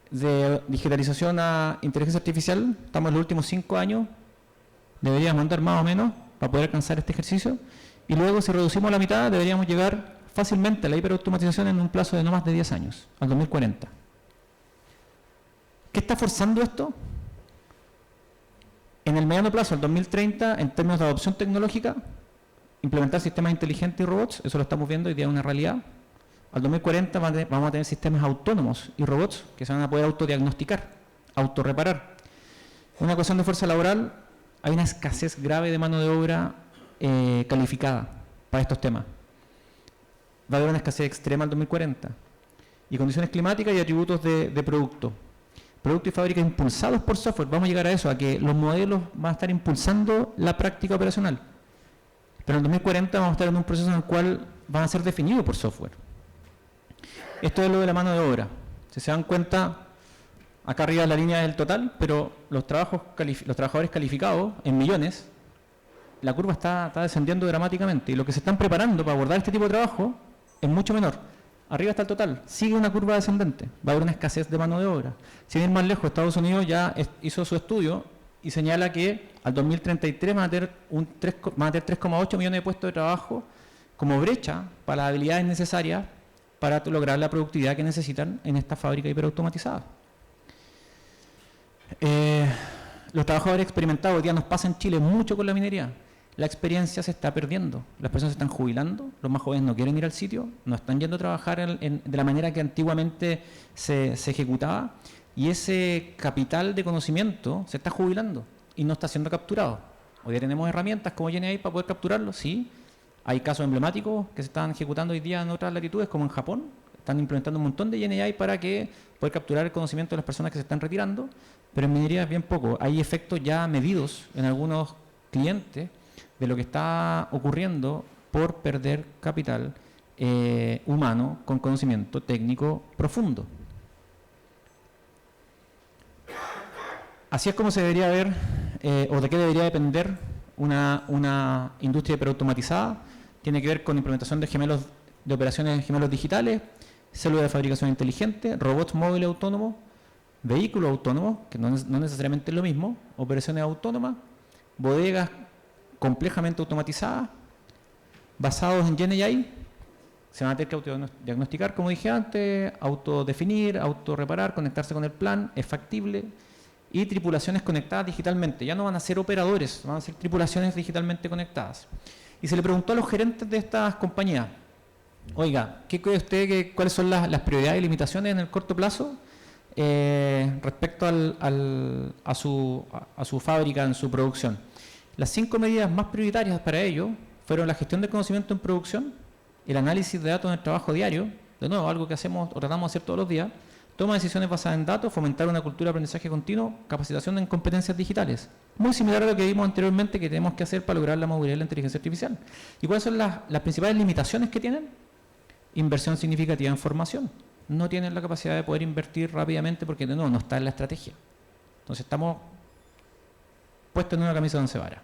de digitalización a inteligencia artificial, estamos en los últimos 5 años, deberíamos andar más o menos para poder alcanzar este ejercicio, y luego si reducimos a la mitad deberíamos llegar fácilmente a la hiperautomatización en un plazo de no más de 10 años, al 2040. ¿Qué está forzando esto? En el mediano plazo, al 2030, en términos de adopción tecnológica, implementar sistemas inteligentes y robots, eso lo estamos viendo hoy día es una realidad. Al 2040 vamos a tener sistemas autónomos y robots que se van a poder autodiagnosticar, autorreparar. Una ecuación de fuerza laboral, hay una escasez grave de mano de obra calificada para estos temas. Va a haber una escasez extrema al 2040. Y condiciones climáticas y atributos de producto. Productos y fábricas impulsados por software. Vamos a llegar a eso, a que los modelos van a estar impulsando la práctica operacional. Pero en el 2040 vamos a estar en un proceso en el cual van a ser definidos por software. Esto es lo de la mano de obra. Si se dan cuenta, acá arriba la línea del total, pero los trabajadores calificados en millones la curva está descendiendo dramáticamente y lo que se están preparando para abordar este tipo de trabajo es mucho menor. Arriba está el total, sigue una curva descendente, va a haber una escasez de mano de obra. Sin ir más lejos, Estados Unidos ya hizo su estudio y señala que al 2033 van a tener 3,8 millones de puestos de trabajo como brecha para las habilidades necesarias para lograr la productividad que necesitan en esta fábrica hiperautomatizada. Los trabajadores experimentados hoy día nos pasa en Chile mucho con la minería. La experiencia se está perdiendo, las personas se están jubilando, los más jóvenes no quieren ir al sitio, no están yendo a trabajar de la manera que antiguamente se ejecutaba, y ese capital de conocimiento se está jubilando y no está siendo capturado. Hoy día tenemos herramientas como GenAI para poder capturarlo, sí. Hay casos emblemáticos que se están ejecutando hoy día en otras latitudes, como en Japón. Están implementando un montón de GenAI para poder capturar el conocimiento de las personas que se están retirando, pero en minería es bien poco. Hay efectos ya medidos en algunos clientes de lo que está ocurriendo por perder capital humano con conocimiento técnico profundo. Así es como se debería ver, o de qué debería depender una industria hiperautomatizada. Tiene que ver con implementación de gemelos, de operaciones de gemelos digitales, células de fabricación inteligente, robots móviles autónomos, vehículos autónomos, que no necesariamente es lo mismo, operaciones autónomas, bodegas complejamente automatizadas, basados en GenAI. Se van a tener que autodiagnosticar, como dije antes, autodefinir, autorreparar, conectarse con el plan, es factible. Y tripulaciones conectadas digitalmente. Ya no van a ser operadores, van a ser tripulaciones digitalmente conectadas. Y se le preguntó a los gerentes de estas compañías, oiga, ¿qué cree usted cuáles son las prioridades y limitaciones en el corto plazo respecto a su fábrica, en su producción? Las 5 medidas más prioritarias para ello fueron la gestión del conocimiento en producción, el análisis de datos en el trabajo diario, de nuevo, algo que hacemos o tratamos de hacer todos los días, toma de decisiones basadas en datos, fomentar una cultura de aprendizaje continuo, capacitación en competencias digitales. Muy similar a lo que vimos anteriormente que tenemos que hacer para lograr la madurez de la inteligencia artificial. ¿Y cuáles son las principales limitaciones que tienen? Inversión significativa en formación. No tienen la capacidad de poder invertir rápidamente porque no está en la estrategia. Entonces estamos puestos en una camisa de 11 varas.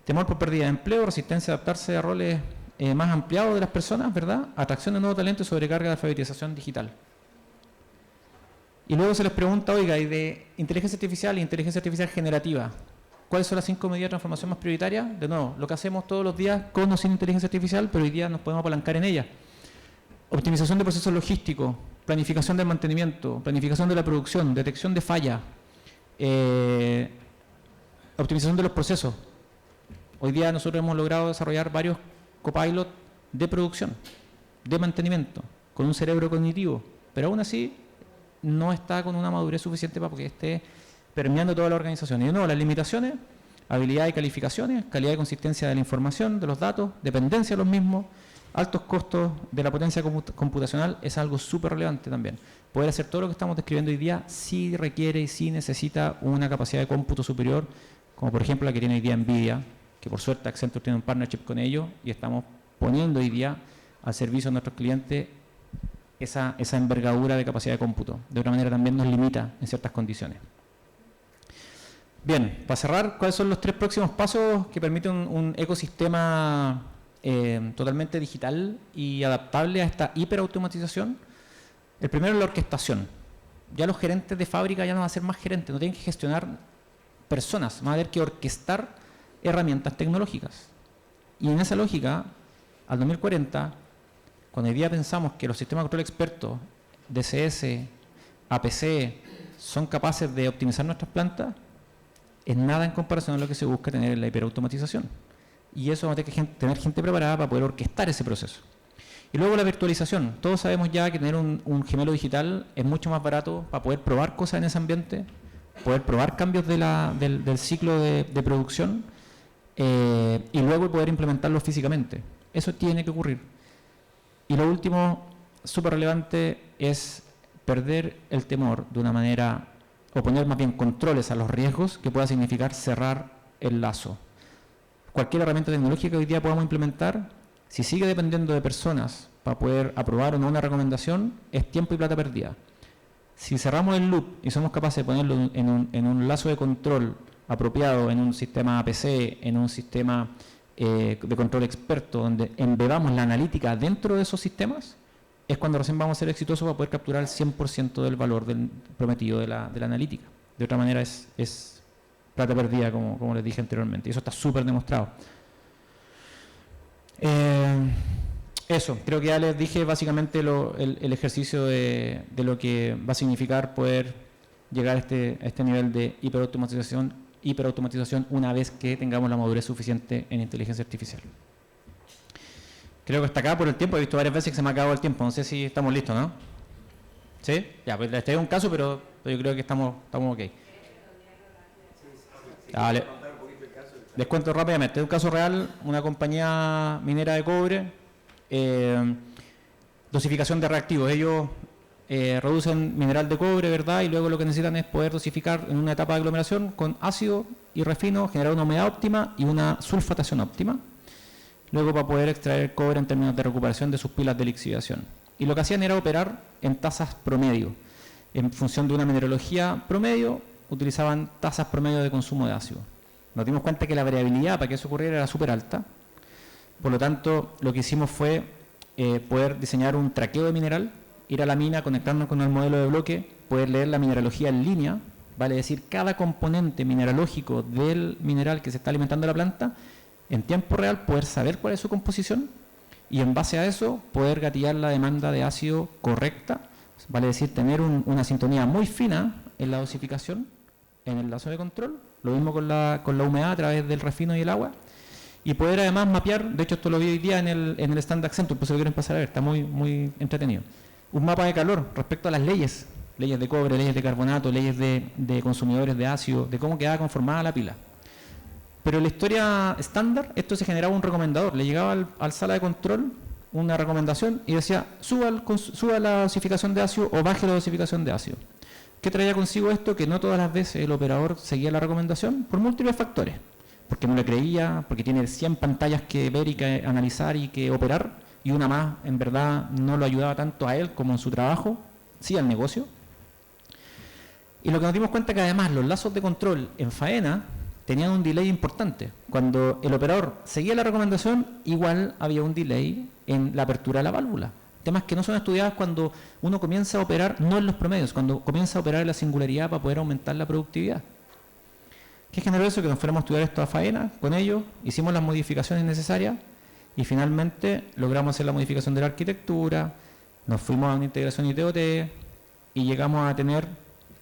Temor por pérdida de empleo, resistencia a adaptarse a roles más ampliados de las personas, ¿verdad? Atracción de nuevo talento y sobrecarga de alfabetización digital. Y luego se les pregunta, oiga, y de inteligencia artificial e inteligencia artificial generativa, ¿cuáles son las 5 medidas de transformación más prioritarias? De nuevo, lo que hacemos todos los días con o sin inteligencia artificial, pero hoy día nos podemos apalancar en ella. Optimización de procesos logísticos, planificación del mantenimiento, planificación de la producción, detección de falla, optimización de los procesos. Hoy día nosotros hemos logrado desarrollar varios copilot de producción, de mantenimiento, con un cerebro cognitivo, pero aún así no está con una madurez suficiente para que esté permeando toda la organización. Y de nuevo, las limitaciones, habilidad y calificaciones, calidad y consistencia de la información, de los datos, dependencia de los mismos, altos costos de la potencia computacional es algo súper relevante también. Poder hacer todo lo que estamos describiendo hoy día sí requiere y sí necesita una capacidad de cómputo superior, como por ejemplo la que tiene hoy día NVIDIA, que por suerte Accenture tiene un partnership con ellos y estamos poniendo hoy día al servicio de nuestros clientes esa envergadura de capacidad de cómputo. De otra manera también nos limita en ciertas condiciones. Bien, para cerrar, ¿cuáles son los 3 próximos pasos que permiten un ecosistema totalmente digital y adaptable a esta hiperautomatización? El primero es la orquestación. Ya los gerentes de fábrica ya no van a ser más gerentes, no tienen que gestionar personas, van a tener que orquestar herramientas tecnológicas. Y en esa lógica, al 2040, cuando hoy día pensamos que los sistemas de control expertos, DCS, APC, son capaces de optimizar nuestras plantas, es nada en comparación a lo que se busca tener en la hiperautomatización. Y eso va a tener que tener gente preparada para poder orquestar ese proceso. Y luego la virtualización. Todos sabemos ya que tener un gemelo digital es mucho más barato para poder probar cosas en ese ambiente, poder probar cambios del ciclo de producción y luego poder implementarlos físicamente. Eso tiene que ocurrir. Y lo último, súper relevante, es perder el temor de una manera, o poner más bien controles a los riesgos que pueda significar cerrar el lazo. Cualquier herramienta tecnológica que hoy día podamos implementar, si sigue dependiendo de personas para poder aprobar o no una recomendación, es tiempo y plata perdida. Si cerramos el loop y somos capaces de ponerlo en un lazo de control apropiado en un sistema APC, en un sistema de control experto, donde embebamos la analítica dentro de esos sistemas, es cuando recién vamos a ser exitosos para poder capturar el 100% del valor prometido de la analítica. De otra manera es plata perdida, como les dije anteriormente, y eso está súper demostrado. Eso, creo que ya les dije básicamente el ejercicio de lo que va a significar poder llegar a este nivel de hiperautomatización una vez que tengamos la madurez suficiente en inteligencia artificial. Creo que hasta acá por el tiempo, he visto varias veces que se me ha acabado el tiempo, no sé si estamos listos, ¿no? ¿Sí? Ya, pues les traigo un caso, pero yo creo que estamos ok. Dale. Les cuento rápidamente, un caso real, una compañía minera de cobre, dosificación de reactivos. Ellos reducen mineral de cobre, ¿verdad? Y luego lo que necesitan es poder dosificar en una etapa de aglomeración con ácido y refino, generar una humedad óptima y una sulfatación óptima. Luego para poder extraer el cobre en términos de recuperación de sus pilas de lixiviación. Y lo que hacían era operar en tasas promedio. En función de una mineralogía promedio, utilizaban tasas promedio de consumo de ácido. Nos dimos cuenta que la variabilidad para que eso ocurriera era súper alta. Por lo tanto, lo que hicimos fue poder diseñar un traqueo de mineral, ir a la mina, conectarnos con el modelo de bloque, poder leer la mineralogía en línea, vale decir, cada componente mineralógico del mineral que se está alimentando la planta, en tiempo real poder saber cuál es su composición y en base a eso poder gatillar la demanda de ácido correcta, vale decir, tener una sintonía muy fina en la dosificación, en el lazo de control, lo mismo con la humedad a través del refino y el agua, y poder además mapear, de hecho esto lo vi hoy día en el stand de Accenture, por eso lo quieren pasar a ver, está muy entretenido, un mapa de calor respecto a las leyes de cobre, leyes de carbonato, leyes de consumidores de ácido, de cómo quedaba conformada la pila. Pero en la historia estándar, esto se generaba un recomendador, le llegaba al sala de control una recomendación y decía, suba la dosificación de ácido o baje la dosificación de ácido. ¿Qué traía consigo esto? Que no todas las veces el operador seguía la recomendación por múltiples factores. Porque no le creía, porque tiene 100 pantallas que ver y que analizar y que operar, y una más en verdad no lo ayudaba tanto a él como en su trabajo, sí al negocio. Y lo que nos dimos cuenta que además los lazos de control en faena tenían un delay importante. Cuando el operador seguía la recomendación, igual había un delay en la apertura de la válvula. Temas que no son estudiados cuando uno comienza a operar, no en los promedios, cuando comienza a operar en la singularidad para poder aumentar la productividad. ¿Qué generó eso? Que nos fuéramos a estudiar esto a faena con ellos, hicimos las modificaciones necesarias y finalmente logramos hacer la modificación de la arquitectura, nos fuimos a una integración ITOT y llegamos a tener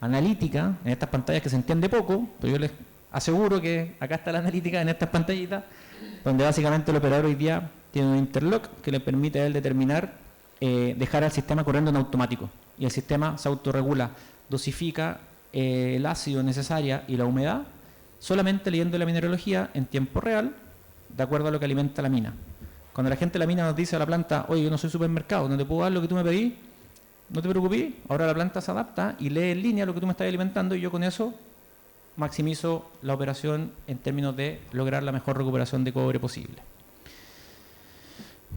analítica en estas pantallas que se entiende poco, pero yo les aseguro que acá está la analítica en estas pantallitas, donde básicamente el operador hoy día tiene un interlock que le permite a él determinar, dejar al sistema corriendo en automático. Y el sistema se autorregula, dosifica el ácido necesario y la humedad, solamente leyendo la mineralogía en tiempo real, de acuerdo a lo que alimenta la mina. Cuando la gente de la mina nos dice a la planta, oye, yo no soy supermercado, no te puedo dar lo que tú me pedís, no te preocupes, ahora la planta se adapta y lee en línea lo que tú me estás alimentando y yo con eso maximizo la operación en términos de lograr la mejor recuperación de cobre posible.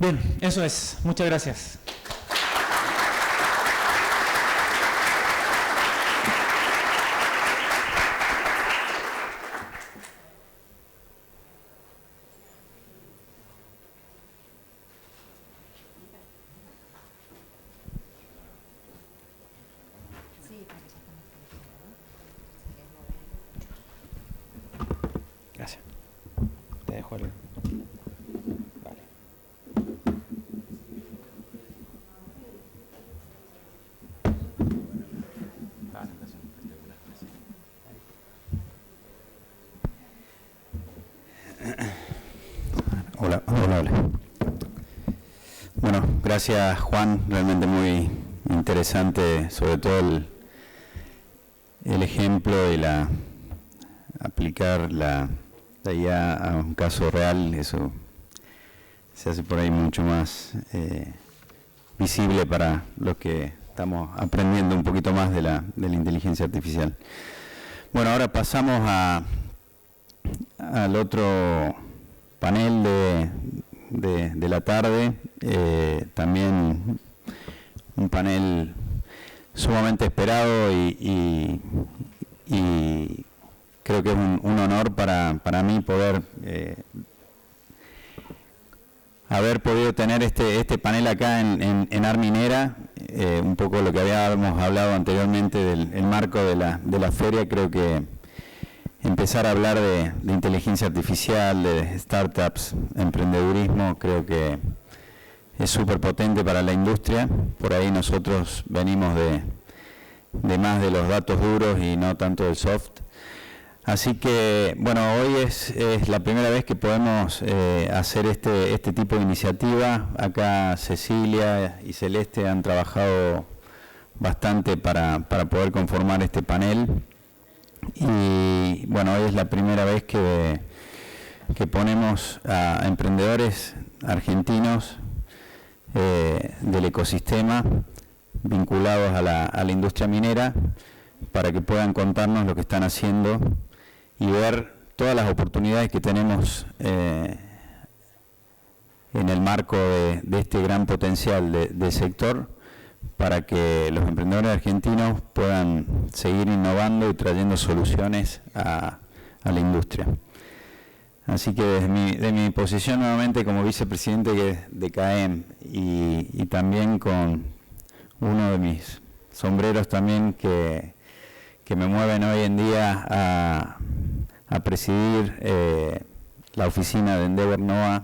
Bien, eso es. Muchas gracias. Gracias. Te dejo el... Vale. Hola. Bueno, gracias Juan, realmente muy interesante, sobre todo el ejemplo y aplicar la IA a un caso real, eso se hace por ahí mucho más visible para los que estamos aprendiendo un poquito más de la inteligencia artificial. Bueno, ahora pasamos al otro panel de la tarde, también un panel sumamente esperado y creo creo que es un honor para mí poder haber podido tener este panel acá en Arminera, un poco lo que habíamos hablado anteriormente del marco de la feria. Creo que empezar a hablar de inteligencia artificial, de startups, emprendedurismo, creo que es súper potente para la industria. Por ahí nosotros venimos de más de los datos duros y no tanto del soft. Así que, bueno, hoy es la primera vez que podemos hacer este tipo de iniciativa. Acá Cecilia y Celeste han trabajado bastante para poder conformar este panel. Y, bueno, hoy es la primera vez que ponemos a emprendedores argentinos del ecosistema vinculados a la industria minera para que puedan contarnos lo que están haciendo y ver todas las oportunidades que tenemos en el marco de este gran potencial del sector, para que los emprendedores argentinos puedan seguir innovando y trayendo soluciones a la industria. Así que desde mi posición nuevamente como vicepresidente de CAEM y también con uno de mis sombreros también que me mueven hoy en día a presidir la oficina de Endeavor NOA,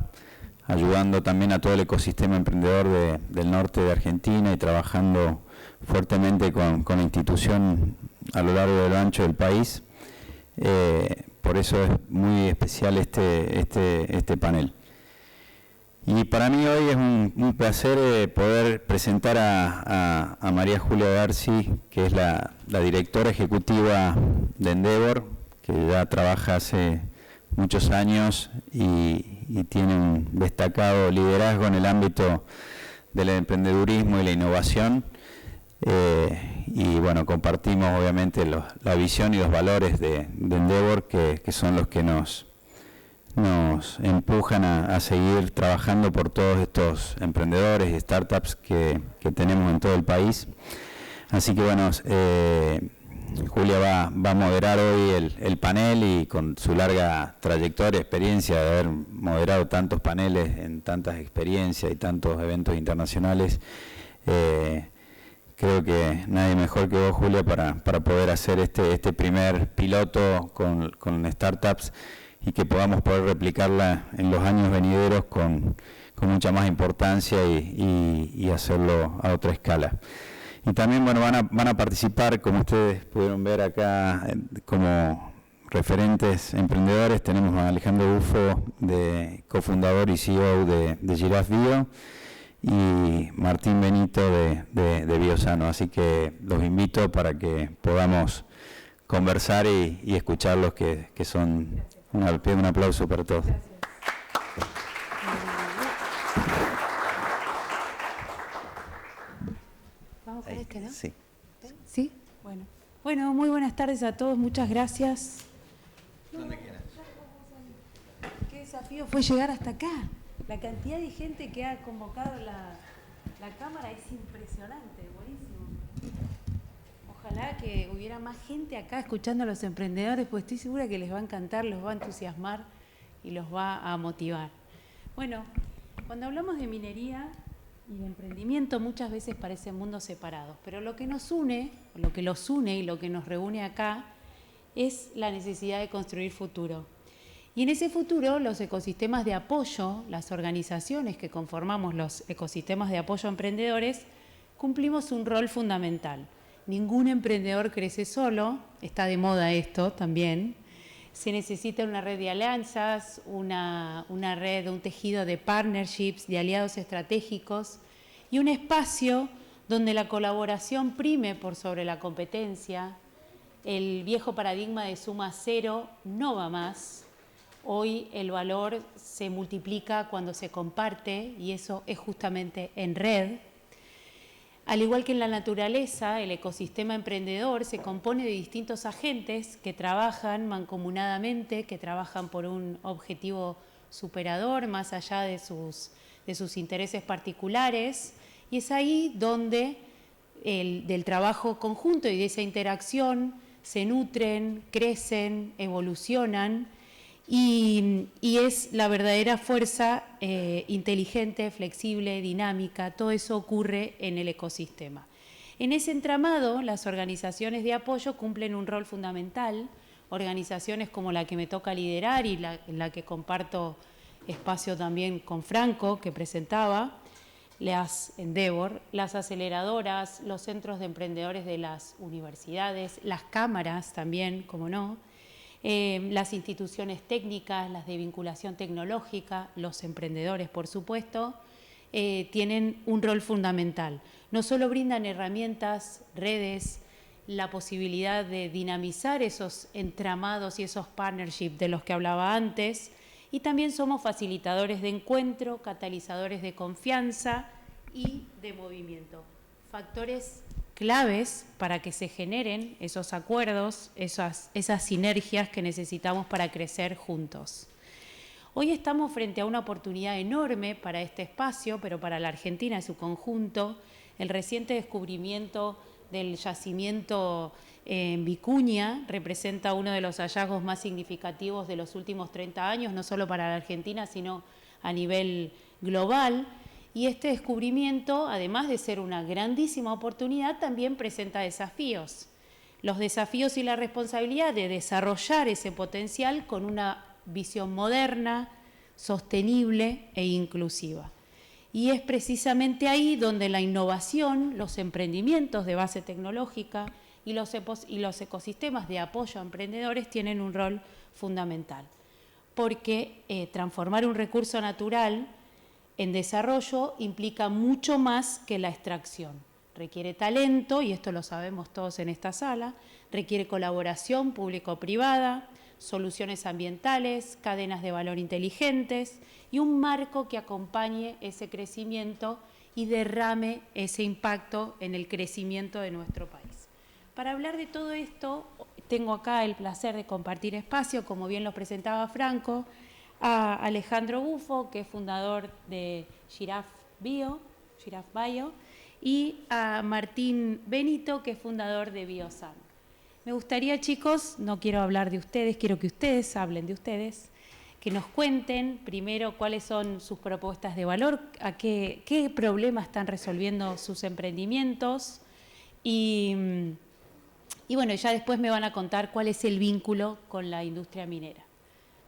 ayudando también a todo el ecosistema emprendedor del norte de Argentina y trabajando fuertemente con la institución a lo largo y lo ancho del país. Por eso es muy especial este panel. Y para mí hoy es un placer poder presentar a María Julia Darcy, que es la directora ejecutiva de Endeavor, que ya trabaja hace muchos años y tiene un destacado liderazgo en el ámbito del emprendedurismo y la innovación. Y bueno, compartimos obviamente la visión y los valores de Endeavor, que son los que nos empujan a seguir trabajando por todos estos emprendedores y startups que tenemos en todo el país. Así que bueno, Julia va a moderar hoy el panel, y con su larga trayectoria, experiencia de haber moderado tantos paneles en tantas experiencias y tantos eventos internacionales, creo que nadie mejor que vos, Julia, para poder hacer este primer piloto con startups y que podamos poder replicarla en los años venideros con mucha más importancia y hacerlo a otra escala. Y también, bueno, van a participar, como ustedes pudieron ver acá, como referentes emprendedores. Tenemos a Alejandro Bufo, cofundador y CEO de Giraffe Bio, y Martín Benito de Biosano. Así que los invito para que podamos conversar y escucharlos, que son un aplauso para todos. Vamos con este, ¿no? Sí. ¿Sí? Bueno, muy buenas tardes a todos, muchas gracias. Donde quieras. Qué desafío fue llegar hasta acá. La cantidad de gente que ha convocado la Cámara es impresionante, buenísimo. Ojalá que hubiera más gente acá escuchando a los emprendedores, pues estoy segura que les va a encantar, los va a entusiasmar y los va a motivar. Bueno, cuando hablamos de minería y de emprendimiento, muchas veces parecen mundos separados, pero lo que nos une, lo que los une y lo que nos reúne acá es la necesidad de construir futuro. Y en ese futuro, los ecosistemas de apoyo, las organizaciones que conformamos los ecosistemas de apoyo a emprendedores, cumplimos un rol fundamental. Ningún emprendedor crece solo, está de moda esto también. Se necesita una red de alianzas, una red, un tejido de partnerships, de aliados estratégicos y un espacio donde la colaboración prime por sobre la competencia. El viejo paradigma de suma cero no va más. Hoy el valor se multiplica cuando se comparte, y eso es justamente en red. Al igual que en la naturaleza, el ecosistema emprendedor se compone de distintos agentes que trabajan mancomunadamente, que trabajan por un objetivo superador más allá de sus intereses particulares, y es ahí donde del trabajo conjunto y de esa interacción se nutren, crecen, evolucionan y es la verdadera fuerza inteligente, flexible, dinámica. Todo eso ocurre en el ecosistema. En ese entramado, las organizaciones de apoyo cumplen un rol fundamental. Organizaciones como la que me toca liderar y en la que comparto espacio también con Franco, que presentaba, las Endeavor, las aceleradoras, los centros de emprendedores de las universidades, las cámaras también, como no, las instituciones técnicas, las de vinculación tecnológica, los emprendedores, por supuesto, tienen un rol fundamental. No solo brindan herramientas, redes, la posibilidad de dinamizar esos entramados y esos partnerships de los que hablaba antes, y también somos facilitadores de encuentro, catalizadores de confianza y de movimiento. Factores claves para que se generen esos acuerdos, esas sinergias que necesitamos para crecer juntos. Hoy estamos frente a una oportunidad enorme para este espacio, pero para la Argentina en su conjunto. El reciente descubrimiento del yacimiento en Vicuña representa uno de los hallazgos más significativos de los últimos 30 años, no solo para la Argentina, sino a nivel global. Y este descubrimiento, además de ser una grandísima oportunidad, también presenta desafíos. Los desafíos y la responsabilidad de desarrollar ese potencial con una visión moderna, sostenible e inclusiva. Y es precisamente ahí donde la innovación, los emprendimientos de base tecnológica y los ecosistemas de apoyo a emprendedores tienen un rol fundamental. Porque transformar un recurso natural en desarrollo implica mucho más que la extracción. Requiere talento, y esto lo sabemos todos en esta sala, requiere colaboración público-privada, soluciones ambientales, cadenas de valor inteligentes y un marco que acompañe ese crecimiento y derrame ese impacto en el crecimiento de nuestro país. Para hablar de todo esto, tengo acá el placer de compartir espacio, como bien lo presentaba Franco, a Alejandro Bufo, que es fundador de Giraffe Bio, y a Martín Benito, que es fundador de Biosan. Me gustaría, chicos, no quiero hablar de ustedes, quiero que ustedes hablen de ustedes, que nos cuenten primero cuáles son sus propuestas de valor, a qué problemas están resolviendo sus emprendimientos y bueno, ya después me van a contar cuál es el vínculo con la industria minera.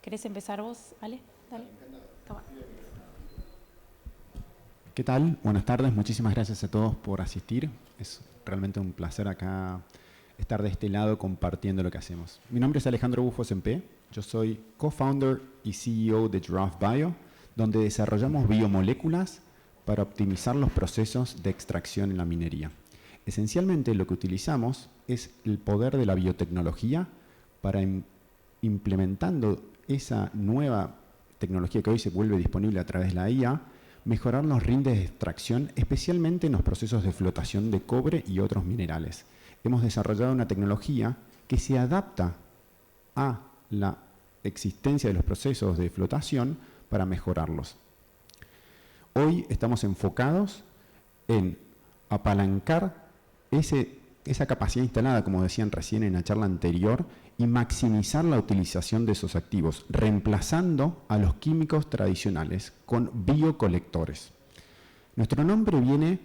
¿Querés empezar vos, Ale? Dale. Toma. ¿Qué tal? Buenas tardes, muchísimas gracias a todos por asistir. Es realmente un placer acá estar de este lado compartiendo lo que hacemos. Mi nombre es Alejandro Bufo Sempé, yo soy co-founder y CEO de Giraffe Bio, donde desarrollamos biomoléculas para optimizar los procesos de extracción en la minería. Esencialmente lo que utilizamos es el poder de la biotecnología para implementando esa nueva tecnología que hoy se vuelve disponible a través de la IA, mejorar los rindes de extracción, especialmente en los procesos de flotación de cobre y otros minerales. Hemos desarrollado una tecnología que se adapta a la existencia de los procesos de flotación para mejorarlos. Hoy estamos enfocados en apalancar esa capacidad instalada, como decían recién en la charla anterior, y maximizar la utilización de esos activos, reemplazando a los químicos tradicionales con biocolectores. Nuestro nombre viene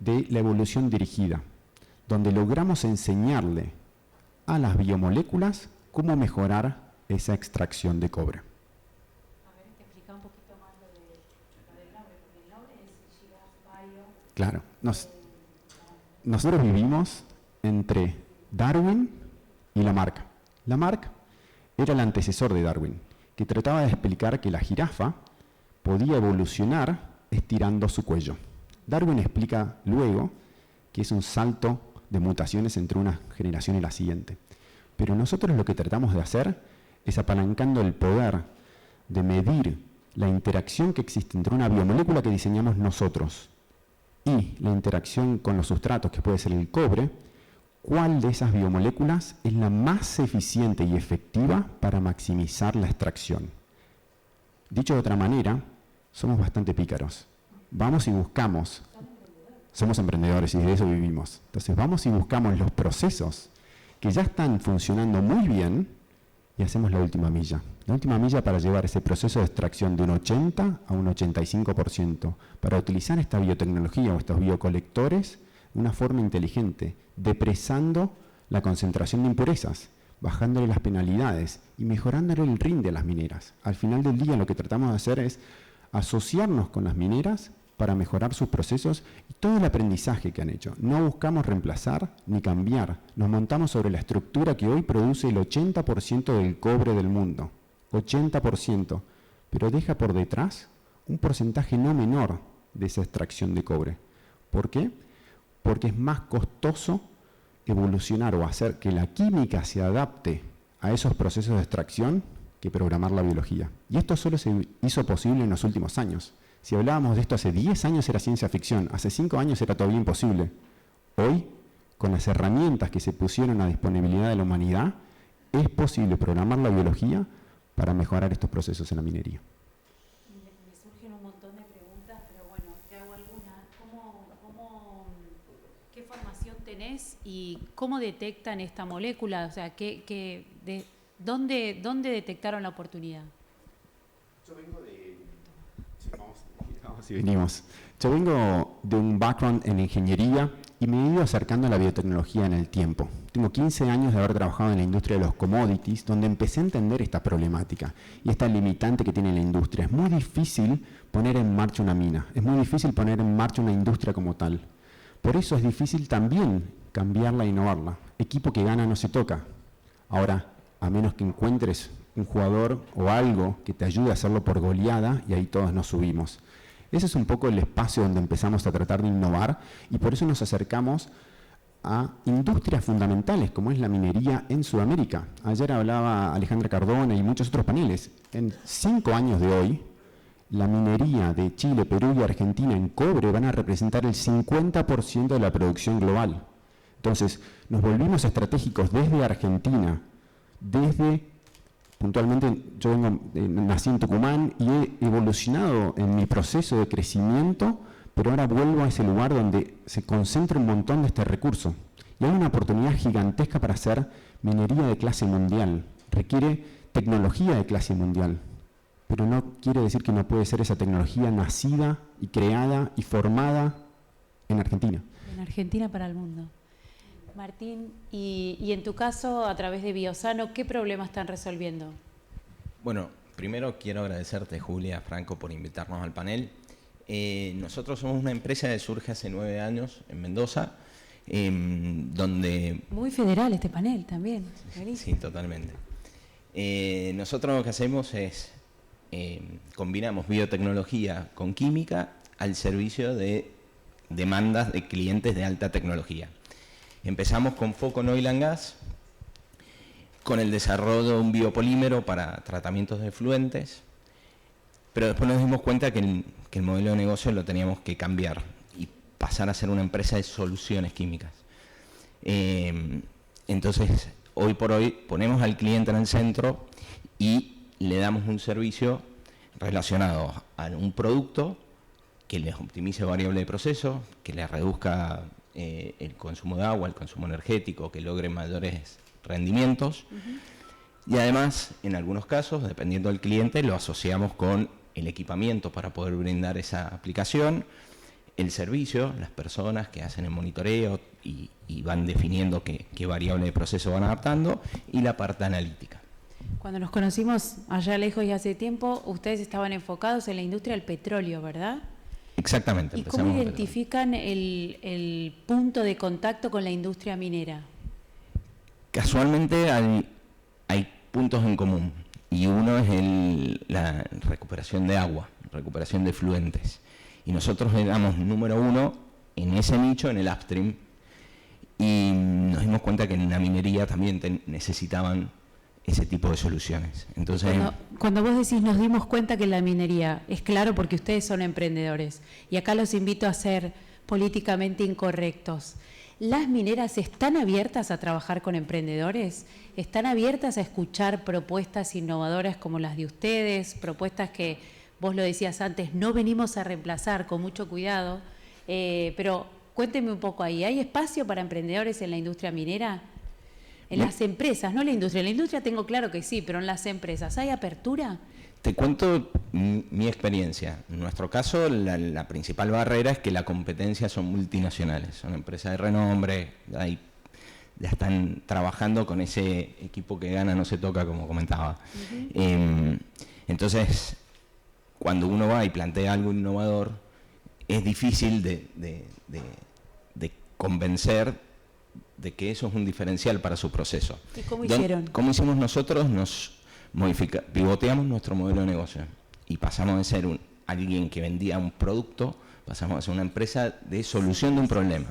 de la evolución dirigida, donde logramos enseñarle a las biomoléculas cómo mejorar esa extracción de cobre. A ver, te explica un poquito más lo del nombre, porque el nombre es Giraffe Bio. Claro, nosotros vivimos entre Darwin y Lamarck. Lamarck era el antecesor de Darwin, que trataba de explicar que la jirafa podía evolucionar estirando su cuello. Darwin explica luego que es un salto de mutaciones entre una generación y la siguiente. Pero nosotros lo que tratamos de hacer es apalancando el poder de medir la interacción que existe entre una biomolécula que diseñamos nosotros y la interacción con los sustratos, que puede ser el cobre, cuál de esas biomoléculas es la más eficiente y efectiva para maximizar la extracción. Dicho de otra manera, somos bastante pícaros. Vamos y somos emprendedores y de eso vivimos. Entonces vamos y buscamos los procesos que ya están funcionando muy bien y hacemos la última milla. La última milla para llevar ese proceso de extracción de un 80 a un 85%, para utilizar esta biotecnología o estos biocolectores de una forma inteligente, depresando la concentración de impurezas, bajándole las penalidades y mejorándole el rinde a las mineras. Al final del día lo que tratamos de hacer es asociarnos con las mineras para mejorar sus procesos y todo el aprendizaje que han hecho. No buscamos reemplazar ni cambiar, nos montamos sobre la estructura que hoy produce el 80% del cobre del mundo, 80%, pero deja por detrás un porcentaje no menor de esa extracción de cobre. ¿Por qué? Porque es más costoso evolucionar o hacer que la química se adapte a esos procesos de extracción que programar la biología. Y esto solo se hizo posible en los últimos años. Si hablábamos de esto hace 10 años era ciencia ficción, hace 5 años era todavía imposible. Hoy, con las herramientas que se pusieron a disponibilidad de la humanidad, es posible programar la biología para mejorar estos procesos en la minería. Me surgen un montón de preguntas, pero bueno, te hago alguna. ¿Qué formación tenés y cómo detectan esta molécula? O sea, ¿dónde detectaron la oportunidad? Yo vengo Yo vengo de un background en ingeniería y me he ido acercando a la biotecnología en el tiempo. Tengo 15 años de haber trabajado en la industria de los commodities, donde empecé a entender esta problemática y esta limitante que tiene la industria. Es muy difícil poner en marcha una mina, es muy difícil poner en marcha una industria como tal. Por eso es difícil también cambiarla e innovarla. Equipo que gana no se toca. Ahora, a menos que encuentres un jugador o algo que te ayude a hacerlo por goleada, y ahí todos nos subimos. Ese es un poco el espacio donde empezamos a tratar de innovar y por eso nos acercamos a industrias fundamentales como es la minería en Sudamérica. Ayer hablaba Alejandra Cardona y muchos otros paneles. En 5 años de hoy, la minería de Chile, Perú y Argentina en cobre van a representar el 50% de la producción global. Entonces, nos volvimos estratégicos desde Argentina, puntualmente yo nací en Tucumán y he evolucionado en mi proceso de crecimiento, pero ahora vuelvo a ese lugar donde se concentra un montón de este recurso. Y hay una oportunidad gigantesca para hacer minería de clase mundial. Requiere tecnología de clase mundial, pero no quiere decir que no puede ser esa tecnología nacida y creada y formada en Argentina. En Argentina para el mundo. Martín, y en tu caso, a través de Biosano, ¿qué problemas están resolviendo? Bueno, primero quiero agradecerte, Julia, Franco, por invitarnos al panel. Nosotros somos una empresa que surge hace 9 años en Mendoza, donde... Muy federal este panel también. Sí, totalmente. Nosotros lo que hacemos es, combinamos biotecnología con química al servicio de demandas de clientes de alta tecnología. Empezamos con foco en oil and gas, con el desarrollo de un biopolímero para tratamientos de efluentes, pero después nos dimos cuenta que el modelo de negocio lo teníamos que cambiar y pasar a ser una empresa de soluciones químicas. Entonces, hoy por hoy ponemos al cliente en el centro y le damos un servicio relacionado a un producto que les optimice variable de proceso, que les reduzca el consumo de agua, el consumo energético, que logre mayores rendimientos. Y además, en algunos casos, dependiendo del cliente, lo asociamos con el equipamiento para poder brindar esa aplicación, el servicio, las personas que hacen el monitoreo y van definiendo qué variable de proceso van adaptando, y la parte analítica. Cuando nos conocimos allá lejos y hace tiempo, ustedes estaban enfocados en la industria del petróleo, ¿verdad? Exactamente. ¿Y cómo identifican el punto de contacto con la industria minera? Casualmente hay puntos en común, y uno es la recuperación de agua, recuperación de efluentes. Y nosotros éramos número 1 en ese nicho, en el upstream, y nos dimos cuenta que en la minería también necesitaban ese tipo de soluciones. Entonces, cuando vos decís nos dimos cuenta que la minería, es claro porque ustedes son emprendedores, y acá los invito a ser políticamente incorrectos. ¿Las mineras están abiertas a trabajar con emprendedores? ¿Están abiertas a escuchar propuestas innovadoras como las de ustedes? Propuestas que, vos lo decías antes, no venimos a reemplazar, con mucho cuidado, pero cuénteme un poco ahí. ¿Hay espacio para emprendedores en la industria minera? En las empresas, no en la industria. En la industria tengo claro que sí, pero en las empresas, ¿hay apertura? Te cuento mi experiencia. En nuestro caso, la principal barrera es que la competencia son multinacionales, son empresas de renombre, ya están trabajando con ese equipo que gana no se toca, como comentaba. Entonces, cuando uno va y plantea algo innovador, es difícil de convencer de que eso es un diferencial para su proceso. ¿Y cómo hicieron? ¿Cómo hicimos nosotros? Nos pivoteamos nuestro modelo de negocio y pasamos de ser alguien que vendía un producto, pasamos a ser una empresa de solución de un problema.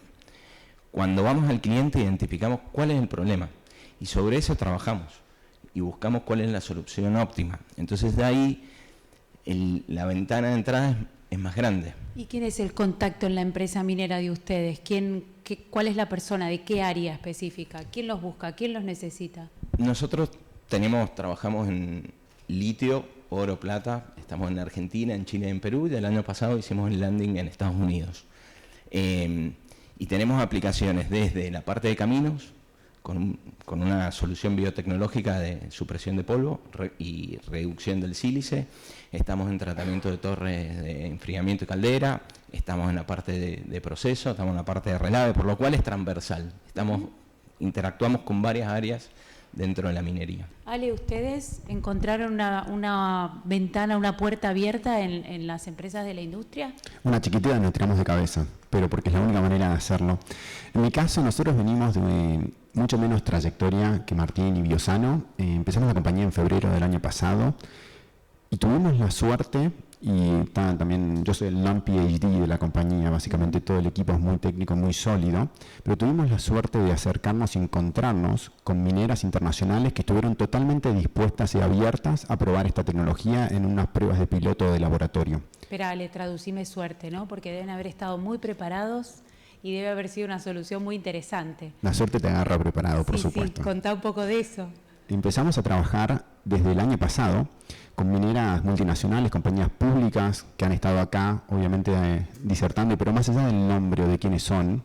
Cuando vamos al cliente identificamos cuál es el problema y sobre eso trabajamos y buscamos cuál es la solución óptima. Entonces de ahí la ventana de entrada es más grande. ¿Y quién es el contacto en la empresa minera de ustedes? ¿Cuál es la persona? ¿De qué área específica? ¿Quién los busca? ¿Quién los necesita? Nosotros trabajamos en litio, oro, plata. Estamos en Argentina, en Chile y en Perú. Y el año pasado hicimos el landing en Estados Unidos. Y tenemos aplicaciones desde la parte de caminos, con una solución biotecnológica de supresión de polvo y reducción del sílice. Estamos en tratamiento de torres de enfriamiento y caldera. Estamos en la parte de proceso, estamos en la parte de relave, por lo cual es transversal. Interactuamos con varias áreas dentro de la minería. Ale, ¿ustedes encontraron una ventana, una puerta abierta en las empresas de la industria? Una chiquitita nos tiramos de cabeza, pero porque es la única manera de hacerlo. En mi caso, nosotros venimos de mucho menos trayectoria que Martín y Biosano. Empezamos la compañía en febrero del año pasado y tuvimos la suerte, y también yo soy el non-PhD de la compañía, básicamente todo el equipo es muy técnico, muy sólido, pero tuvimos la suerte de acercarnos y encontrarnos con mineras internacionales que estuvieron totalmente dispuestas y abiertas a probar esta tecnología en unas pruebas de piloto de laboratorio. Espera, Ale, traducime suerte, ¿no? Porque deben haber estado muy preparados y debe haber sido una solución muy interesante. La suerte te agarra preparado, por supuesto. Sí, contá un poco de eso. Empezamos a trabajar desde el año pasado con mineras multinacionales, compañías públicas que han estado acá, obviamente disertando, pero más allá del nombre o de quiénes son,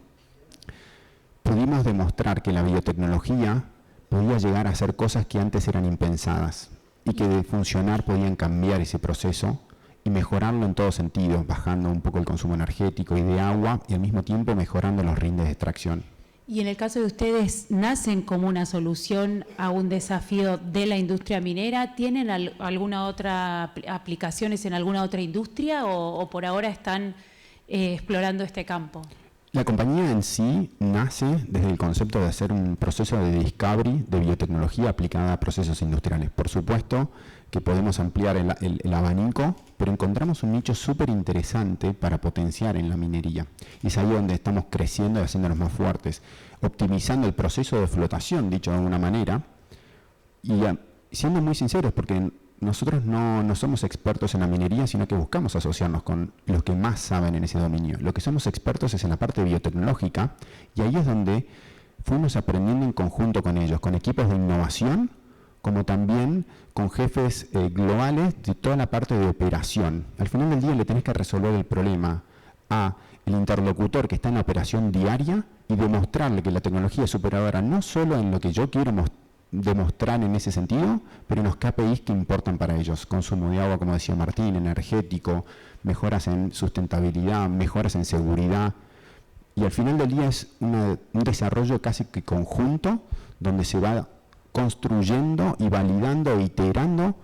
pudimos demostrar que la biotecnología podía llegar a hacer cosas que antes eran impensadas y que de funcionar podían cambiar ese proceso y mejorarlo en todo sentido, bajando un poco el consumo energético y de agua y al mismo tiempo mejorando los rindes de extracción. Y en el caso de ustedes, ¿nacen como una solución a un desafío de la industria minera? ¿Tienen alguna otra aplicaciones en alguna otra industria o por ahora están explorando este campo? La compañía en sí nace desde el concepto de hacer un proceso de discovery de biotecnología aplicada a procesos industriales. Por supuesto que podemos ampliar el abanico, pero encontramos un nicho súper interesante para potenciar en la minería. Y es ahí donde estamos creciendo y haciéndonos más fuertes, optimizando el proceso de flotación, dicho de alguna manera, y siendo muy sinceros, porque nosotros no somos expertos en la minería, sino que buscamos asociarnos con los que más saben en ese dominio. Lo que somos expertos es en la parte biotecnológica, y ahí es donde fuimos aprendiendo en conjunto con ellos, con equipos de innovación, como también con jefes globales de toda la parte de operación. Al final del día le tenés que resolver el problema a el interlocutor que está en la operación diaria y demostrarle que la tecnología es superadora no solo en lo que yo quiero demostrar en ese sentido, pero en los KPIs que importan para ellos. Consumo de agua, como decía Martín, energético, mejoras en sustentabilidad, mejoras en seguridad. Y al final del día es un desarrollo casi que conjunto donde se va construyendo y validando e iterando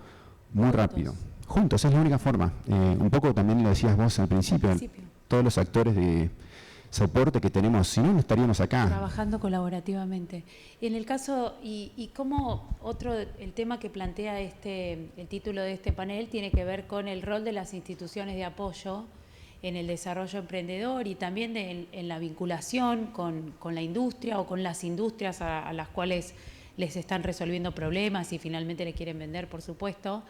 muy rápido. Juntos, es la única forma. Un poco también lo decías vos al principio, todos los actores de soporte que tenemos, si no estaríamos acá. Trabajando colaborativamente. En el caso, y como el tema que plantea el título de este panel tiene que ver con el rol de las instituciones de apoyo en el desarrollo emprendedor y también en la vinculación con la industria o con las industrias a las cuales les están resolviendo problemas y finalmente le quieren vender, por supuesto.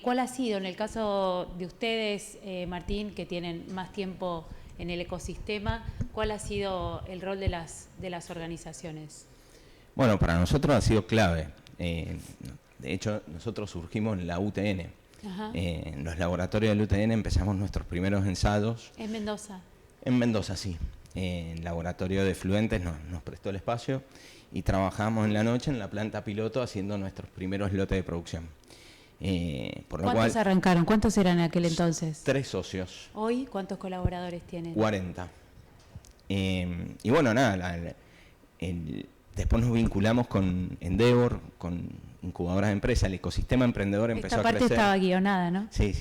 ¿Cuál ha sido, en el caso de ustedes, Martín, que tienen más tiempo en el ecosistema, cuál ha sido el rol de las organizaciones? Bueno, para nosotros ha sido clave. De hecho, nosotros surgimos en la UTN. En los laboratorios del UTN empezamos nuestros primeros ensayos. ¿En Mendoza? En Mendoza, sí. El laboratorio de fluentes nos prestó el espacio y trabajamos en la noche en la planta piloto haciendo nuestros primeros lotes de producción. Por lo ¿Cuántos cual, arrancaron? ¿Cuántos eran en aquel entonces? 3 socios. Hoy, ¿cuántos colaboradores tienen? 40. Y bueno, nada, después nos vinculamos con Endeavor, con incubadoras de empresas, el ecosistema emprendedor empezó a crecer. Esta parte estaba guionada, ¿no? Sí.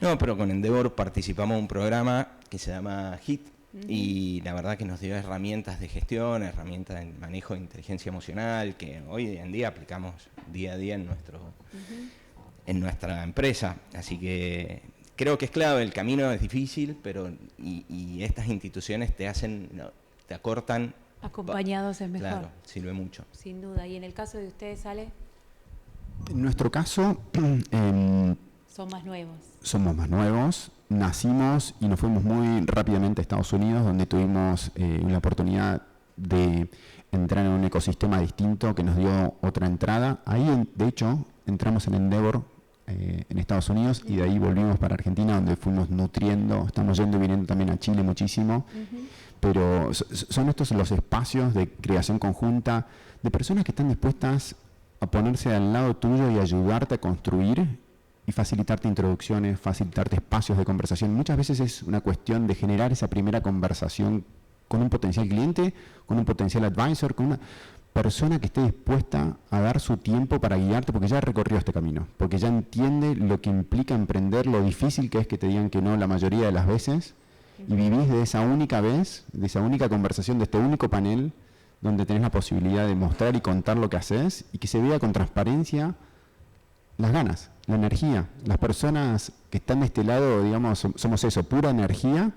No, pero con Endeavor participamos en un programa que se llama HIT, y la verdad que nos dio herramientas de gestión, herramientas de manejo de inteligencia emocional, que hoy en día aplicamos día a día en nuestra empresa. Así que creo que es clave, el camino es difícil, pero y estas instituciones te acortan. Acompañados es mejor. Claro, sirve mucho. Sin duda. ¿Y en el caso de ustedes, Ale? En nuestro caso, Son más nuevos. somos más nuevos, nacimos y nos fuimos muy rápidamente a Estados Unidos, donde tuvimos la oportunidad de entrar en un ecosistema distinto que nos dio otra entrada. Ahí, de hecho, entramos en Endeavor en Estados Unidos y de ahí volvimos para Argentina, donde fuimos nutriendo, estamos yendo y viniendo también a Chile muchísimo. Pero son estos los espacios de creación conjunta de personas que están dispuestas a ponerse al lado tuyo y ayudarte a construir y facilitarte introducciones, facilitarte espacios de conversación. Muchas veces es una cuestión de generar esa primera conversación con un potencial cliente, con un potencial advisor, con una persona que esté dispuesta a dar su tiempo para guiarte, porque ya recorrió este camino, porque ya entiende lo que implica emprender, lo difícil que es que te digan que no la mayoría de las veces, y vivís de esa única vez, de esa única conversación, de este único panel, donde tenés la posibilidad de mostrar y contar lo que haces, y que se vea con transparencia las ganas, la energía. Las personas que están de este lado, digamos, somos eso, pura energía,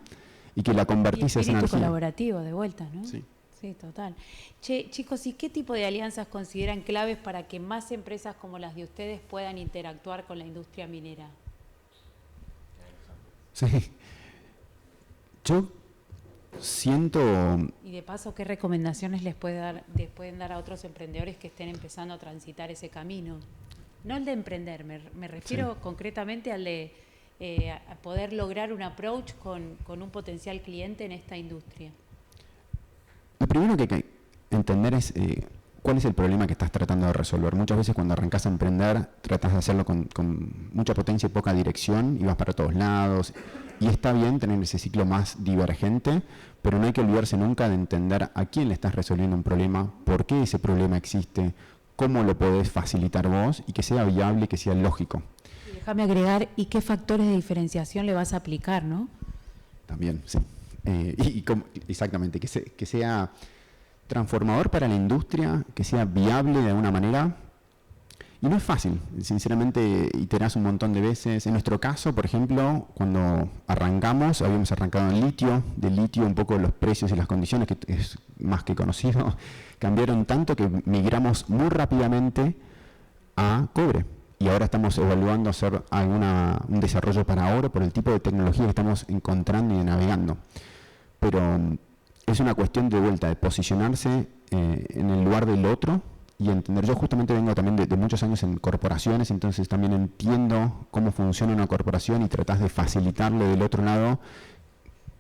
y que la convertís en esa energía. Colaborativo, de vuelta, ¿no? Sí. Sí, total. Che, chicos, ¿y qué tipo de alianzas consideran claves para que más empresas como las de ustedes puedan interactuar con la industria minera? Sí. Yo siento... Y de paso, ¿qué recomendaciones les pueden dar a otros emprendedores que estén empezando a transitar ese camino? No el de emprender, me refiero concretamente al de a poder lograr un approach con un potencial cliente en esta industria. Lo primero que hay que entender es cuál es el problema que estás tratando de resolver. Muchas veces cuando arrancas a emprender, tratas de hacerlo con mucha potencia y poca dirección, y vas para todos lados. Y está bien tener ese ciclo más divergente, pero no hay que olvidarse nunca de entender a quién le estás resolviendo un problema, por qué ese problema existe, cómo lo podés facilitar vos y que sea viable y que sea lógico. Y déjame agregar, ¿y qué factores de diferenciación le vas a aplicar, no? También, sí. Exactamente, que sea transformador para la industria, que sea viable de alguna manera. Y no es fácil, sinceramente iterás un montón de veces. En nuestro caso, por ejemplo, cuando arrancamos, habíamos arrancado en litio. Del litio un poco los precios y las condiciones, que es más que conocido, cambiaron tanto que migramos muy rápidamente a cobre. Y ahora estamos evaluando hacer un desarrollo para oro por el tipo de tecnología que estamos encontrando y navegando. Pero es una cuestión de vuelta, de posicionarse en el lugar del otro y entender. Yo justamente vengo también de muchos años en corporaciones, entonces también entiendo cómo funciona una corporación y tratás de facilitarle del otro lado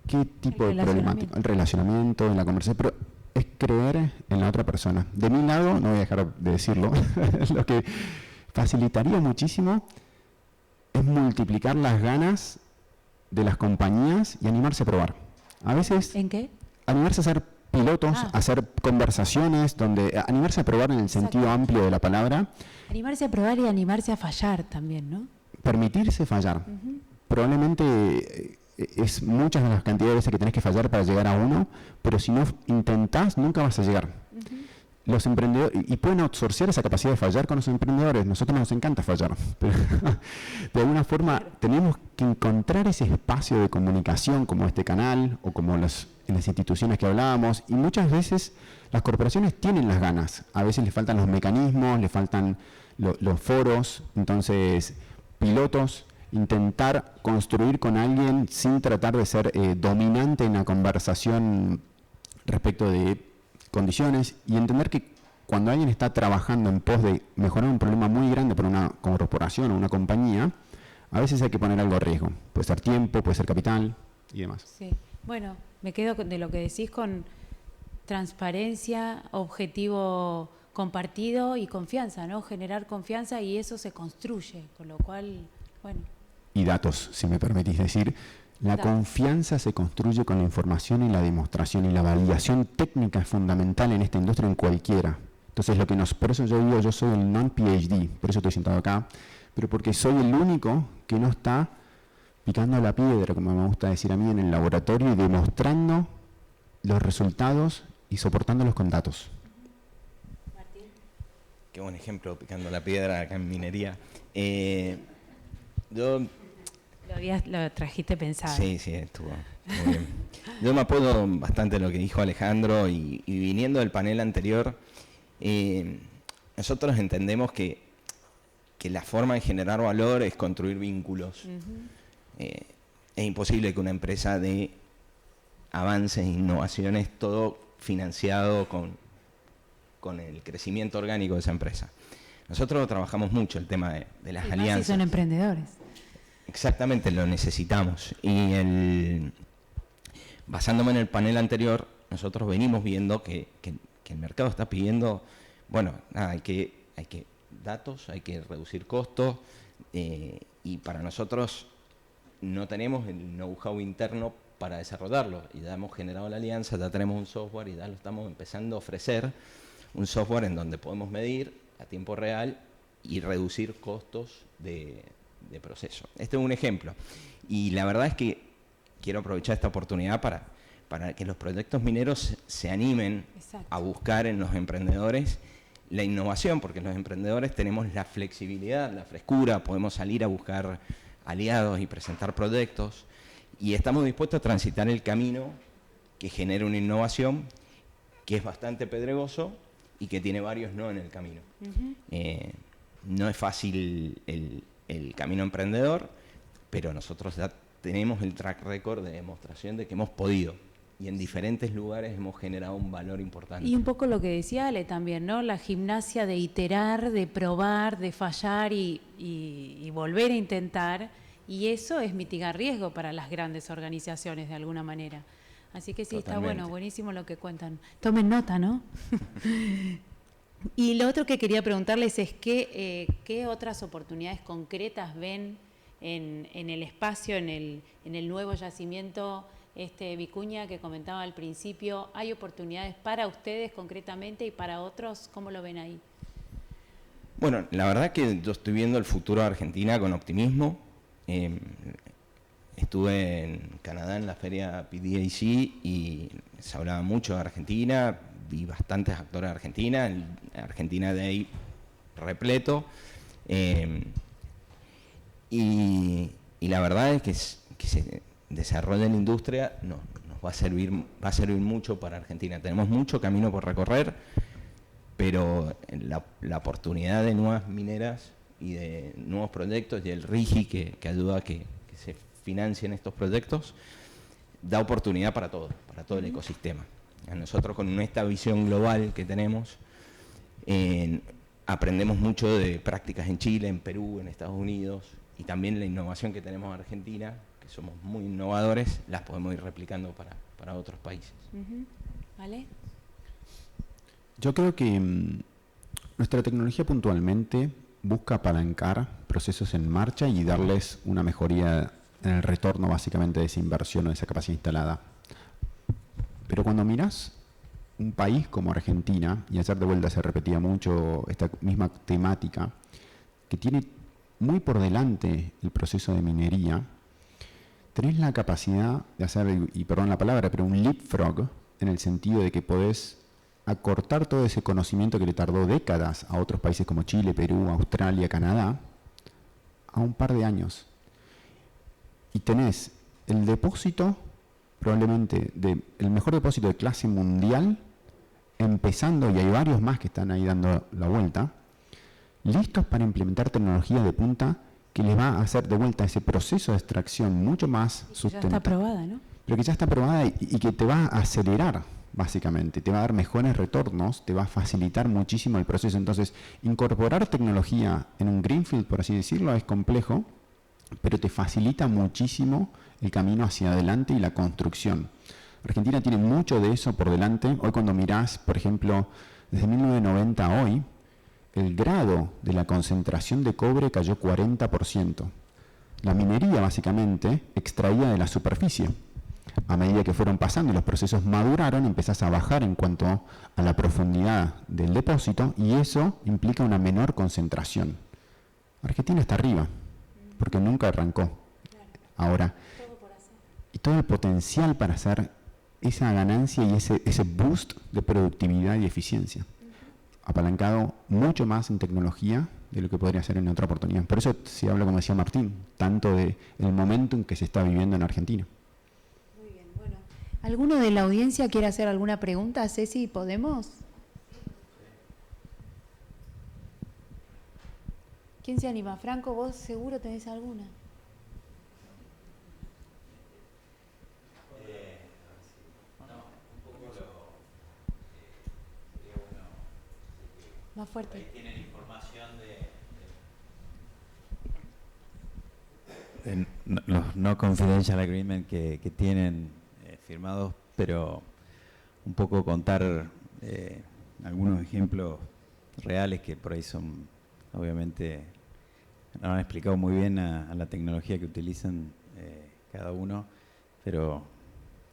qué tipo de problemática, el relacionamiento, en la conversación, pero es creer en la otra persona. De mi lado, no voy a dejar de decirlo, lo que facilitaría muchísimo es multiplicar las ganas de las compañías y animarse a probar. A veces... ¿En qué? Animarse a hacer pilotos, a hacer conversaciones, animarse a probar en el sentido amplio de la palabra. Animarse a probar y animarse a fallar también, ¿no? Permitirse fallar. Probablemente es muchas de las cantidades de veces que tenés que fallar para llegar a uno, pero si no intentás, nunca vas a llegar. Los emprendedores, y pueden outsourcear esa capacidad de fallar con los emprendedores. Nosotros nos encanta fallar, pero de alguna forma tenemos que encontrar ese espacio de comunicación como este canal o como en las instituciones que hablábamos, y muchas veces las corporaciones tienen las ganas, a veces les faltan los mecanismos, les faltan los foros, entonces pilotos, intentar construir con alguien sin tratar de ser dominante en la conversación respecto de condiciones, y entender que cuando alguien está trabajando en pos de mejorar un problema muy grande para una corporación o una compañía, a veces hay que poner algo a riesgo. Puede ser tiempo, puede ser capital y demás. Sí. Bueno, me quedo de lo que decís con transparencia, objetivo compartido y confianza, ¿no? Generar confianza y eso se construye, con lo cual, bueno. Y datos, si me permitís decir. La confianza se construye con la información y la demostración, y la validación técnica es fundamental en esta industria, en cualquiera. Entonces, por eso yo digo, yo soy el non-PhD, por eso estoy sentado acá, pero porque soy el único que no está picando la piedra, como me gusta decir a mí, en el laboratorio y demostrando los resultados y soportándolos con datos. Martín. Qué buen ejemplo, picando la piedra acá en minería. Lo trajiste pensado. Sí, estuvo muy bien. Yo me apoyo bastante de lo que dijo Alejandro y viniendo del panel anterior, nosotros entendemos que la forma de generar valor es construir vínculos. Es imposible que una empresa dé avances e innovaciones todo financiado con el crecimiento orgánico de esa empresa. Nosotros trabajamos mucho el tema de las alianzas. Si son emprendedores. Exactamente, lo necesitamos. Y basándome en el panel anterior, nosotros venimos viendo que el mercado está pidiendo, hay que datos, hay que reducir costos, y para nosotros no tenemos el know-how interno para desarrollarlo. Y ya hemos generado la alianza, ya tenemos un software y ya lo estamos empezando a ofrecer, un software en donde podemos medir a tiempo real y reducir costos de proceso. Este es un ejemplo. Y la verdad es que quiero aprovechar esta oportunidad para que los proyectos mineros se animen a buscar en los emprendedores la innovación, porque los emprendedores tenemos la flexibilidad, la frescura, podemos salir a buscar aliados y presentar proyectos, y estamos dispuestos a transitar el camino que genera una innovación que es bastante pedregoso y que tiene varios no en el camino. No es fácil el camino emprendedor, pero nosotros ya tenemos el track record de demostración de que hemos podido, y en diferentes lugares hemos generado un valor importante. Y un poco lo que decía Ale también, ¿no? La gimnasia de iterar, de probar, de fallar y volver a intentar, y eso es mitigar riesgo para las grandes organizaciones de alguna manera. Así que sí, Totalmente. Está bueno, buenísimo lo que cuentan. Tomen nota, ¿no? Y lo otro que quería preguntarles es qué otras oportunidades concretas ven en el espacio, en el nuevo yacimiento Vicuña que comentaba al principio. ¿Hay oportunidades para ustedes concretamente y para otros? ¿Cómo lo ven ahí? Bueno, la verdad que yo estoy viendo el futuro de Argentina con optimismo. Estuve en Canadá en la feria PDAC y se hablaba mucho de Argentina, vi bastantes actores de Argentina de ahí repleto, y la verdad es que se desarrolle en la industria nos va a servir mucho para Argentina. Tenemos mucho camino por recorrer, pero la oportunidad de nuevas mineras y de nuevos proyectos y el RIGI que ayuda a que se financien estos proyectos da oportunidad para todo el ecosistema. A nosotros, con esta visión global que tenemos, aprendemos mucho de prácticas en Chile, en Perú, en Estados Unidos, y también la innovación que tenemos en Argentina, que somos muy innovadores, las podemos ir replicando para otros países. ¿Vale? Yo creo que nuestra tecnología puntualmente busca apalancar procesos en marcha y darles una mejoría en el retorno básicamente de esa inversión o de esa capacidad instalada. Pero cuando mirás un país como Argentina, y ayer de vuelta se repetía mucho esta misma temática, que tiene muy por delante el proceso de minería, tenés la capacidad de hacer, y perdón la palabra, pero un leapfrog, en el sentido de que podés acortar todo ese conocimiento que le tardó décadas a otros países como Chile, Perú, Australia, Canadá, a un par de años. Y tenés el depósito, probablemente el mejor depósito de clase mundial, empezando, y hay varios más que están ahí dando la vuelta, listos para implementar tecnología de punta que les va a hacer de vuelta ese proceso de extracción mucho más sustentable. Ya está aprobada, ¿no? Pero que ya está aprobada y que te va a acelerar, básicamente, te va a dar mejores retornos, te va a facilitar muchísimo el proceso. Entonces, incorporar tecnología en un greenfield, por así decirlo, es complejo, pero te facilita muchísimo el camino hacia adelante y la construcción. Argentina tiene mucho de eso por delante. Hoy cuando mirás, por ejemplo, desde 1990 a hoy, el grado de la concentración de cobre cayó 40%. La minería, básicamente, extraía de la superficie. A medida que fueron pasando y los procesos maduraron, empezás a bajar en cuanto a la profundidad del depósito y eso implica una menor concentración. Argentina está arriba, porque nunca arrancó. Ahora, y todo el potencial para hacer esa ganancia y ese boost de productividad y eficiencia, apalancado mucho más en tecnología de lo que podría ser en otra oportunidad. Por eso se habla, como decía Martín, tanto del momento en que se está viviendo en Argentina. Muy bien, bueno. ¿Alguno de la audiencia quiere hacer alguna pregunta? Ceci, ¿podemos? ¿Quién se anima? Franco, vos seguro tenés alguna. Más fuerte. Ahí tienen información de los no confidential agreement que tienen firmados, pero un poco contar algunos ejemplos reales que por ahí son, obviamente, nos han explicado muy bien a la tecnología que utilizan cada uno, pero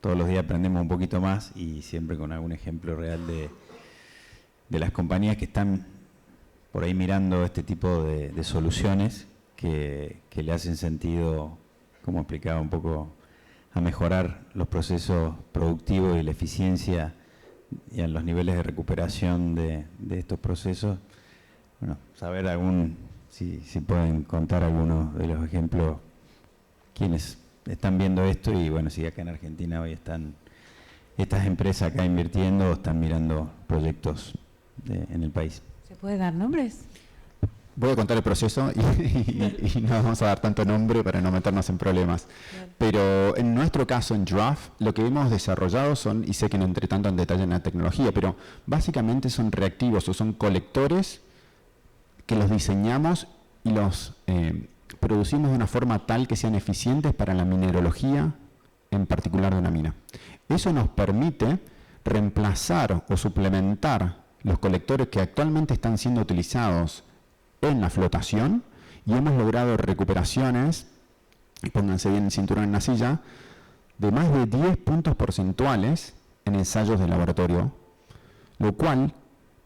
todos los días aprendemos un poquito más y siempre con algún ejemplo real de las compañías que están por ahí mirando este tipo de soluciones que le hacen sentido, como explicaba un poco, a mejorar los procesos productivos y la eficiencia y a los niveles de recuperación de estos procesos. Bueno, saber si pueden contar algunos de los ejemplos, quienes están viendo esto y bueno, si acá en Argentina hoy están estas empresas acá invirtiendo o están mirando proyectos en el país. ¿Se puede dar nombres? Voy a contar el proceso y no vamos a dar tanto nombre para no meternos en problemas. Bien. Pero en nuestro caso, en Draft, lo que hemos desarrollado son, y sé que no entré tanto en detalle en la tecnología, pero básicamente son reactivos o son colectores que los diseñamos y los producimos de una forma tal que sean eficientes para la mineralogía, en particular de una mina. Eso nos permite reemplazar o suplementar los colectores que actualmente están siendo utilizados en la flotación y hemos logrado recuperaciones, y pónganse bien el cinturón en la silla, de más de 10 puntos porcentuales en ensayos de laboratorio, lo cual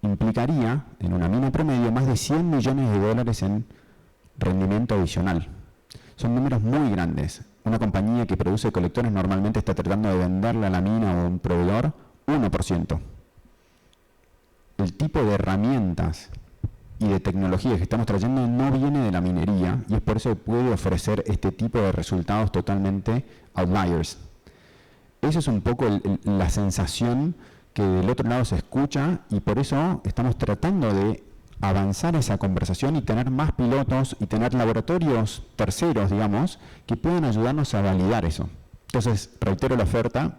implicaría en una mina promedio más de $100 millones en rendimiento adicional. Son números muy grandes. Una compañía que produce colectores normalmente está tratando de venderle a la mina o a un proveedor 1%. El tipo de herramientas y de tecnología que estamos trayendo no viene de la minería y es por eso que puede ofrecer este tipo de resultados totalmente outliers. Eso es un poco la sensación que del otro lado se escucha y por eso estamos tratando de avanzar esa conversación y tener más pilotos y tener laboratorios terceros, digamos, que puedan ayudarnos a validar eso. Entonces, reitero la oferta,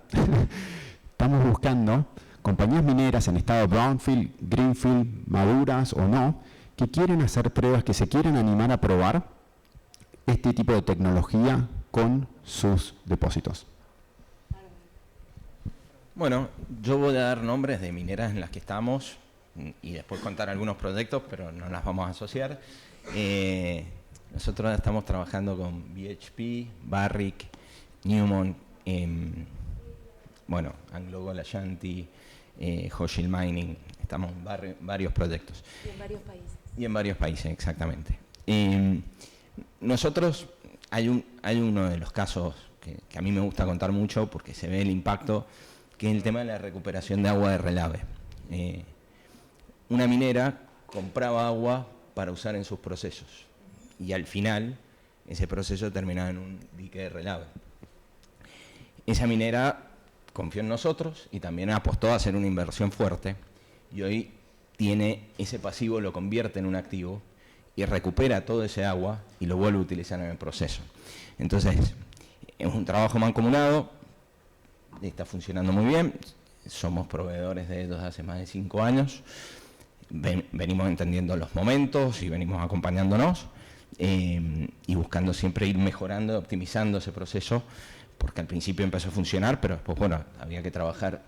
estamos buscando compañías mineras en estado brownfield, greenfield, maduras o no, que quieren hacer pruebas, que se quieren animar a probar este tipo de tecnología con sus depósitos. Bueno, yo voy a dar nombres de mineras en las que estamos y después contar algunos proyectos, pero no las vamos a asociar. Nosotros estamos trabajando con BHP, Barrick, Newmont, AngloGold Ashanti, Hochschild Mining, estamos en varios proyectos. Y en varios países. Y en varios países, exactamente. Nosotros, hay uno de los casos que a mí me gusta contar mucho porque se ve el impacto, que es el tema de la recuperación de agua de relave. Una minera compraba agua para usar en sus procesos y al final ese proceso terminaba en un dique de relave. Esa minera confió en nosotros y también apostó a hacer una inversión fuerte y hoy tiene ese pasivo, lo convierte en un activo y recupera todo ese agua y lo vuelve a utilizar en el proceso. Entonces, es un trabajo mancomunado, está funcionando muy bien, somos proveedores de ellos hace más de 5 años, venimos entendiendo los momentos y venimos acompañándonos y buscando siempre ir mejorando, optimizando ese proceso porque al principio empezó a funcionar, pero después, bueno, había que trabajar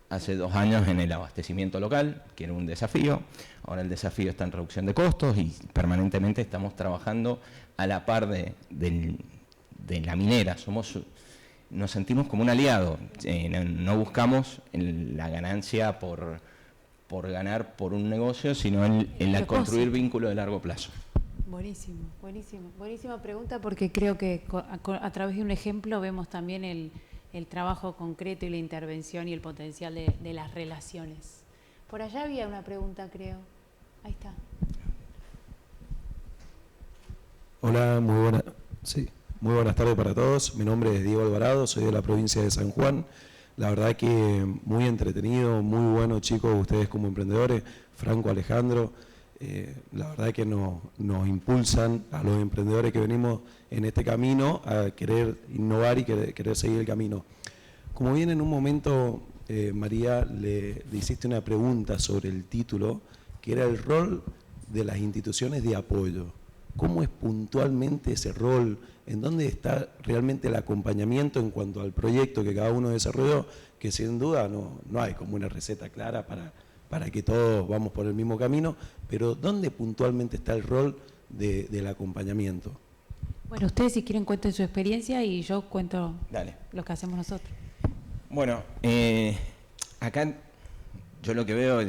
hace 2 años en el abastecimiento local, que era un desafío. Ahora el desafío está en reducción de costos y permanentemente estamos trabajando a la par de la minera. Nos sentimos como un aliado, no buscamos la ganancia por ganar por un negocio, sino en la construir vínculos de largo plazo. Buenísimo, buenísimo. Buenísima pregunta, porque creo que a través de un ejemplo vemos también el trabajo concreto y la intervención y el potencial de las relaciones. Por allá había una pregunta, creo. Ahí está. Hola, muy buenas tardes para todos. Mi nombre es Diego Alvarado, soy de la provincia de San Juan. La verdad que muy entretenido, muy bueno, chicos, ustedes como emprendedores, Franco, Alejandro. La verdad que nos impulsan a los emprendedores que venimos en este camino a querer innovar y querer seguir el camino. Como bien en un momento, María, le hiciste una pregunta sobre el título, que era el rol de las instituciones de apoyo. ¿Cómo es puntualmente ese rol? ¿En dónde está realmente el acompañamiento en cuanto al proyecto que cada uno desarrolló? Que sin duda no hay como una receta clara para que todos vamos por el mismo camino, pero ¿dónde puntualmente está el rol del acompañamiento? Bueno, ustedes si quieren cuenten su experiencia y yo cuento lo que hacemos nosotros. Bueno, acá yo lo que veo,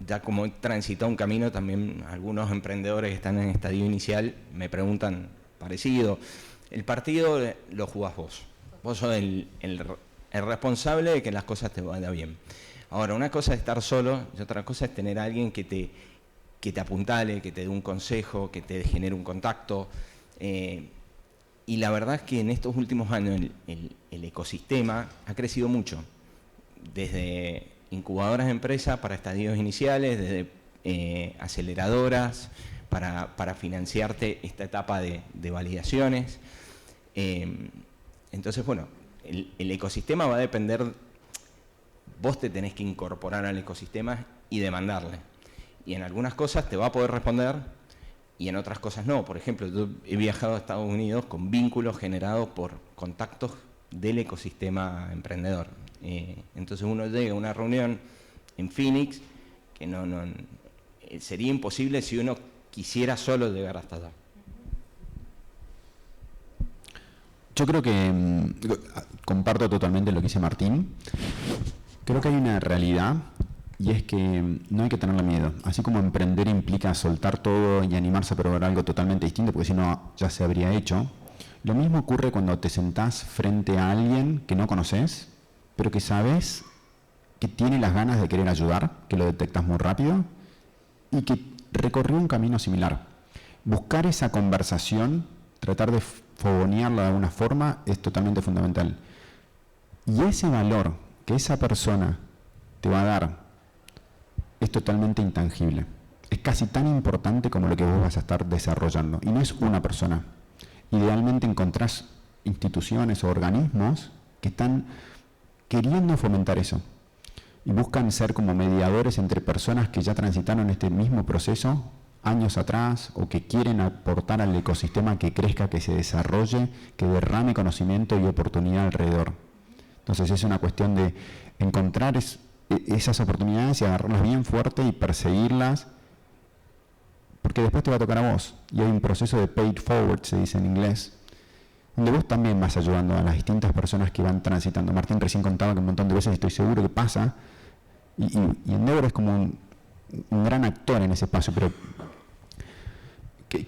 ya como he transitado un camino, también algunos emprendedores que están en estadio inicial me preguntan parecido. El partido lo jugás vos. Vos sos el responsable de que las cosas te vayan bien. Ahora, una cosa es estar solo y otra cosa es tener a alguien que te apuntale, que te dé un consejo, que te genere un contacto. Y la verdad es que en estos últimos años el ecosistema ha crecido mucho. Desde incubadoras de empresas para estadios iniciales, desde aceleradoras para financiarte esta etapa de validaciones. Entonces, bueno, el ecosistema va a depender. Vos te tenés que incorporar al ecosistema y demandarle. Y en algunas cosas te va a poder responder y en otras cosas no. Por ejemplo, yo he viajado a Estados Unidos con vínculos generados por contactos del ecosistema emprendedor. Entonces uno llega a una reunión en Phoenix que sería imposible si uno quisiera solo llegar hasta allá. Yo creo que comparto totalmente lo que dice Martín. Creo que hay una realidad y es que no hay que tenerle miedo. Así como emprender implica soltar todo y animarse a probar algo totalmente distinto, porque si no ya se habría hecho. Lo mismo ocurre cuando te sentás frente a alguien que no conoces, pero que sabes que tiene las ganas de querer ayudar, que lo detectas muy rápido y que recorrió un camino similar. Buscar esa conversación, tratar de fogonearla de alguna forma, es totalmente fundamental. Y ese valor que esa persona te va a dar es totalmente intangible. Es casi tan importante como lo que vos vas a estar desarrollando. Y no es una persona. Idealmente encontrás instituciones o organismos que están queriendo fomentar eso. Y buscan ser como mediadores entre personas que ya transitaron este mismo proceso años atrás o que quieren aportar al ecosistema que crezca, que se desarrolle, que derrame conocimiento y oportunidad alrededor. Entonces es una cuestión de encontrar esas oportunidades y agarrarlas bien fuerte y perseguirlas, porque después te va a tocar a vos. Y hay un proceso de paid forward, se dice en inglés, donde vos también vas ayudando a las distintas personas que van transitando. Martín recién contaba que un montón de veces estoy seguro que pasa, y Endeavor es como un gran actor en ese espacio, pero que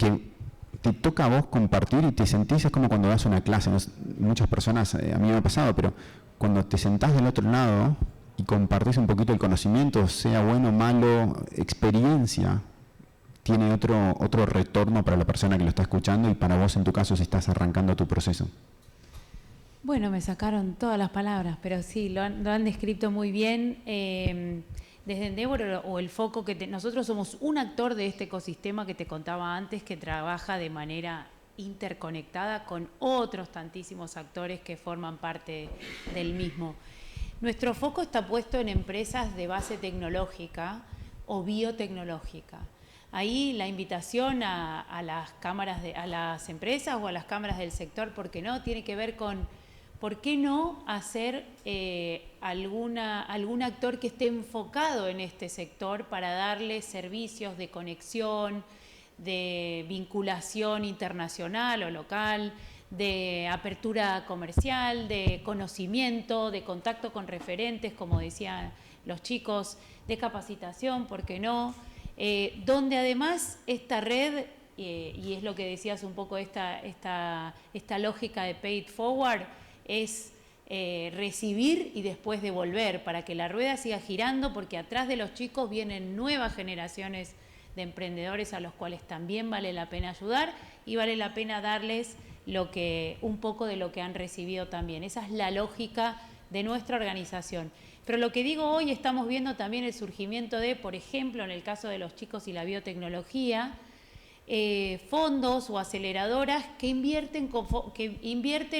te toca a vos compartir y te sentís, es como cuando das una clase. Muchas personas, a mí me ha pasado, pero cuando te sentás del otro lado y compartís un poquito el conocimiento, sea bueno, malo, experiencia, tiene otro retorno para la persona que lo está escuchando y para vos en tu caso si estás arrancando tu proceso. Bueno, me sacaron todas las palabras, pero sí, lo han descrito muy bien. Desde Endeavor, o el foco que nosotros somos un actor de este ecosistema que te contaba antes, que trabaja de manera interconectada con otros tantísimos actores que forman parte del mismo. Nuestro foco está puesto en empresas de base tecnológica o biotecnológica. Ahí la invitación a las cámaras, a las empresas o a las cámaras del sector, ¿por qué no?, tiene que ver con ¿por qué no hacer algún actor que esté enfocado en este sector para darle servicios de conexión, de vinculación internacional o local, de apertura comercial, de conocimiento, de contacto con referentes, como decían los chicos, de capacitación, ¿por qué no? Donde además esta red, y es lo que decías un poco, esta lógica de pay it forward, es recibir y después devolver, para que la rueda siga girando, porque atrás de los chicos vienen nuevas generaciones de emprendedores a los cuales también vale la pena ayudar y vale la pena darles un poco de lo que han recibido también. Esa es la lógica de nuestra organización. Pero lo que digo hoy, estamos viendo también el surgimiento de, por ejemplo, en el caso de los chicos y la biotecnología, fondos o aceleradoras que invierten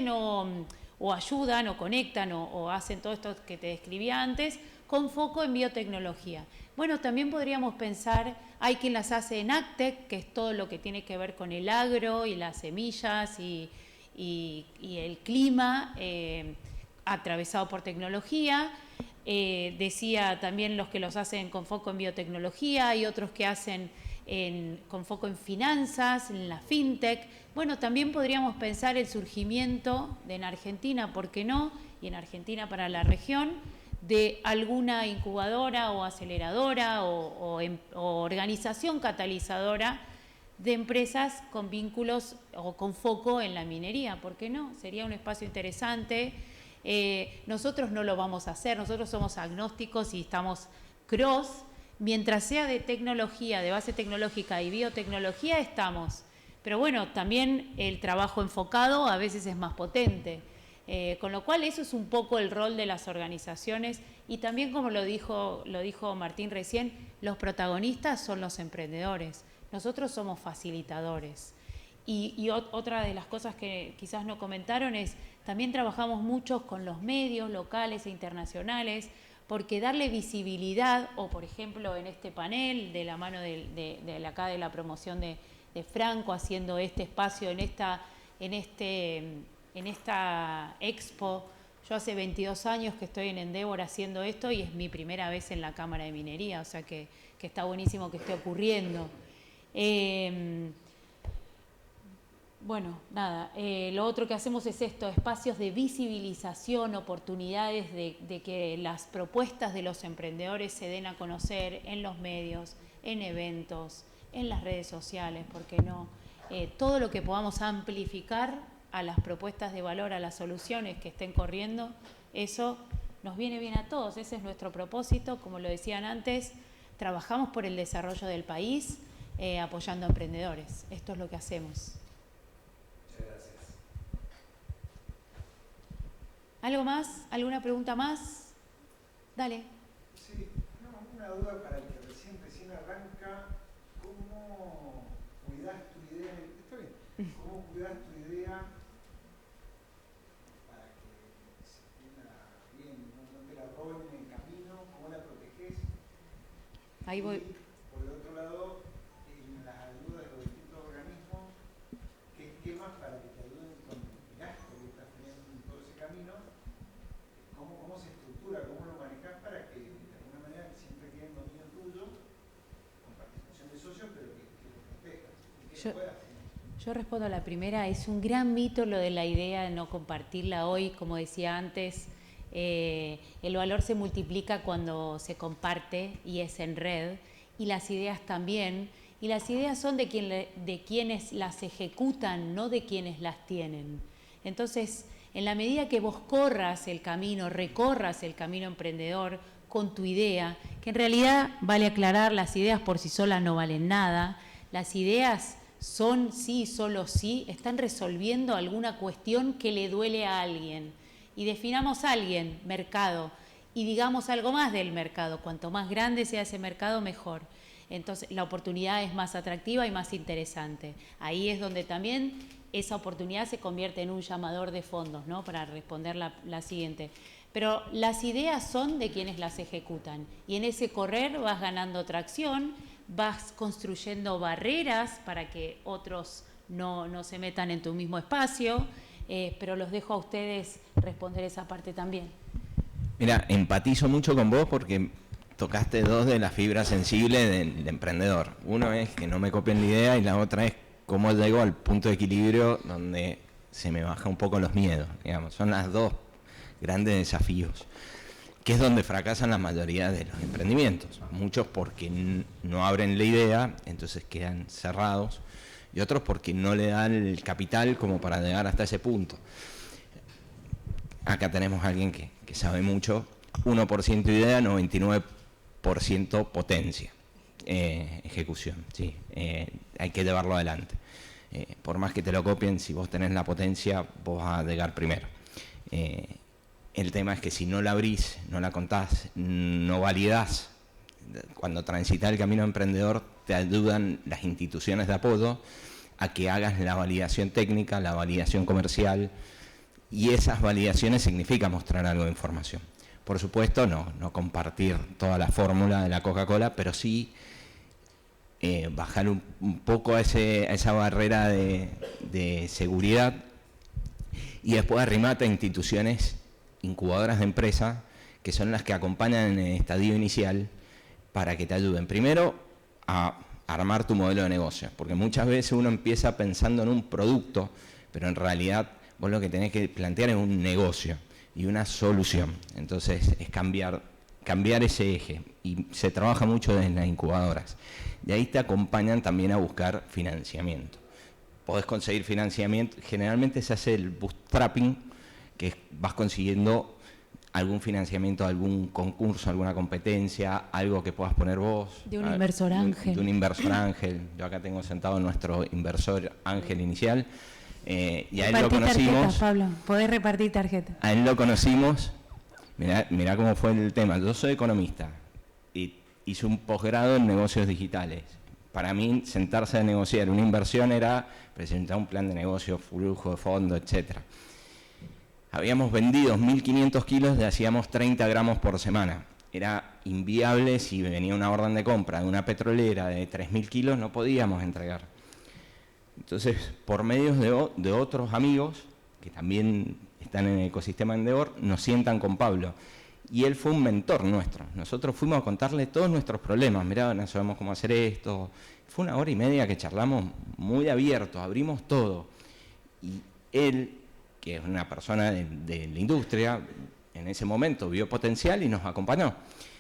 o ayudan o conectan o hacen todo esto que te describía antes con foco en biotecnología. Bueno, también podríamos pensar, hay quien las hace en Agtech, que es todo lo que tiene que ver con el agro y las semillas y el clima atravesado por tecnología. Decía también los que los hacen con foco en biotecnología y otros que hacen con foco en finanzas, en la fintech. Bueno, también podríamos pensar el surgimiento en Argentina, ¿por qué no? Y en Argentina para la región, de alguna incubadora o aceleradora o organización catalizadora de empresas con vínculos o con foco en la minería, ¿por qué no? Sería un espacio interesante. Nosotros no lo vamos a hacer, nosotros somos agnósticos y estamos cross. Mientras sea de tecnología, de base tecnológica y biotecnología, estamos. Pero bueno, también el trabajo enfocado a veces es más potente. Con lo cual eso es un poco el rol de las organizaciones y también, como lo dijo Martín recién, los protagonistas son los emprendedores. Nosotros somos facilitadores. Y otra de las cosas que quizás no comentaron es, también trabajamos mucho con los medios locales e internacionales, porque darle visibilidad, o por ejemplo en este panel, de la mano de acá de la promoción de Franco, haciendo este espacio en esta expo. Yo hace 22 años que estoy en Endeavor haciendo esto y es mi primera vez en la Cámara de Minería, o sea que está buenísimo que esté ocurriendo. Bueno, nada, lo otro que hacemos es esto, espacios de visibilización, oportunidades de que las propuestas de los emprendedores se den a conocer en los medios, en eventos, en las redes sociales, ¿por qué no? Todo lo que podamos amplificar a las propuestas de valor, a las soluciones que estén corriendo, eso nos viene bien a todos, ese es nuestro propósito, como lo decían antes, trabajamos por el desarrollo del país, apoyando a emprendedores, esto es lo que hacemos. Muchas gracias. ¿Algo más? ¿Alguna pregunta más? Dale. Sí, una duda para el que recién arranca, ¿cómo cuidás tu idea? ¿Está bien? ¿Cómo cuidás tu idea para que se tenga bien, no te la roben en el camino? ¿Cómo la protegés? Ahí voy. Y, por el otro lado, en las ayudas de los distintos organismos, ¿qué más para que te ayuden con el gasto que estás teniendo en todo ese camino? ¿Cómo se estructura? ¿Cómo lo manejás para que de alguna manera siempre quede en dominio tuyo, con participación de socios, pero que lo protejas y que lo puedas? Yo respondo a la primera, es un gran mito lo de la idea de no compartirla hoy, como decía antes, el valor se multiplica cuando se comparte y es en red, y las ideas también, y las ideas son de quienes las ejecutan, no de quienes las tienen. Entonces, en la medida que vos recorras el camino emprendedor con tu idea, que en realidad, vale aclarar, las ideas por sí solas no valen nada, las ideas son sí, solo sí, están resolviendo alguna cuestión que le duele a alguien. Y definamos a alguien, mercado, y digamos algo más del mercado. Cuanto más grande sea ese mercado, mejor. Entonces, la oportunidad es más atractiva y más interesante. Ahí es donde también esa oportunidad se convierte en un llamador de fondos, ¿no? Para responder la siguiente. Pero las ideas son de quienes las ejecutan. Y en ese correr vas ganando tracción, vas construyendo barreras para que otros no se metan en tu mismo espacio, pero los dejo a ustedes responder esa parte también. Mira, empatizo mucho con vos porque tocaste dos de las fibras sensibles del emprendedor. Uno es que no me copien la idea y la otra es cómo llego al punto de equilibrio donde se me baja un poco los miedos, digamos. Son las dos grandes desafíos, que es donde fracasan la mayoría de los emprendimientos. Muchos porque no abren la idea, entonces quedan cerrados, y otros porque no le dan el capital como para llegar hasta ese punto. Acá tenemos a alguien que sabe mucho, 1% idea, 99% potencia, ejecución, sí, hay que llevarlo adelante. Por más que te lo copien, si vos tenés la potencia, vos vas a llegar primero. El tema es que si no la abrís, no la contás, no validás, cuando transitas el camino emprendedor, te ayudan las instituciones de apoyo a que hagas la validación técnica, la validación comercial, y esas validaciones significa mostrar algo de información. Por supuesto, no compartir toda la fórmula de la Coca-Cola, pero sí bajar un poco a esa barrera de seguridad, y después arrimate a instituciones incubadoras de empresa, que son las que acompañan en el estadio inicial para que te ayuden. Primero, a armar tu modelo de negocio, porque muchas veces uno empieza pensando en un producto, pero en realidad vos lo que tenés que plantear es un negocio y una solución. Entonces es cambiar ese eje, y se trabaja mucho desde las incubadoras. De ahí te acompañan también a buscar financiamiento. Podés conseguir financiamiento, generalmente se hace el bootstrapping, que vas consiguiendo algún financiamiento, algún concurso, alguna competencia, algo que puedas poner vos. De un inversor ángel. De un inversor ángel. Yo acá tengo sentado nuestro inversor ángel inicial. Y a él lo conocimos. Tarjetas, Pablo. Podés repartir tarjetas. A él lo conocimos. Mirá cómo fue el tema. Yo soy economista y hice un posgrado en negocios digitales. Para mí, sentarse a negociar una inversión era presentar un plan de negocio, flujo de fondo, etcétera. Habíamos vendido 1.500 kilos y hacíamos 30 gramos por semana. Era inviable. Si venía una orden de compra de una petrolera de 3.000 kilos, no podíamos entregar. Entonces, por medios de otros amigos, que también están en el ecosistema Endeavor, nos sientan con Pablo. Y él fue un mentor nuestro. Nosotros fuimos a contarle todos nuestros problemas. Mirá, no sabemos cómo hacer esto. Fue 1 hora y media que charlamos muy abiertos, abrimos todo. Y él, que es una persona de la industria, en ese momento vio potencial y nos acompañó.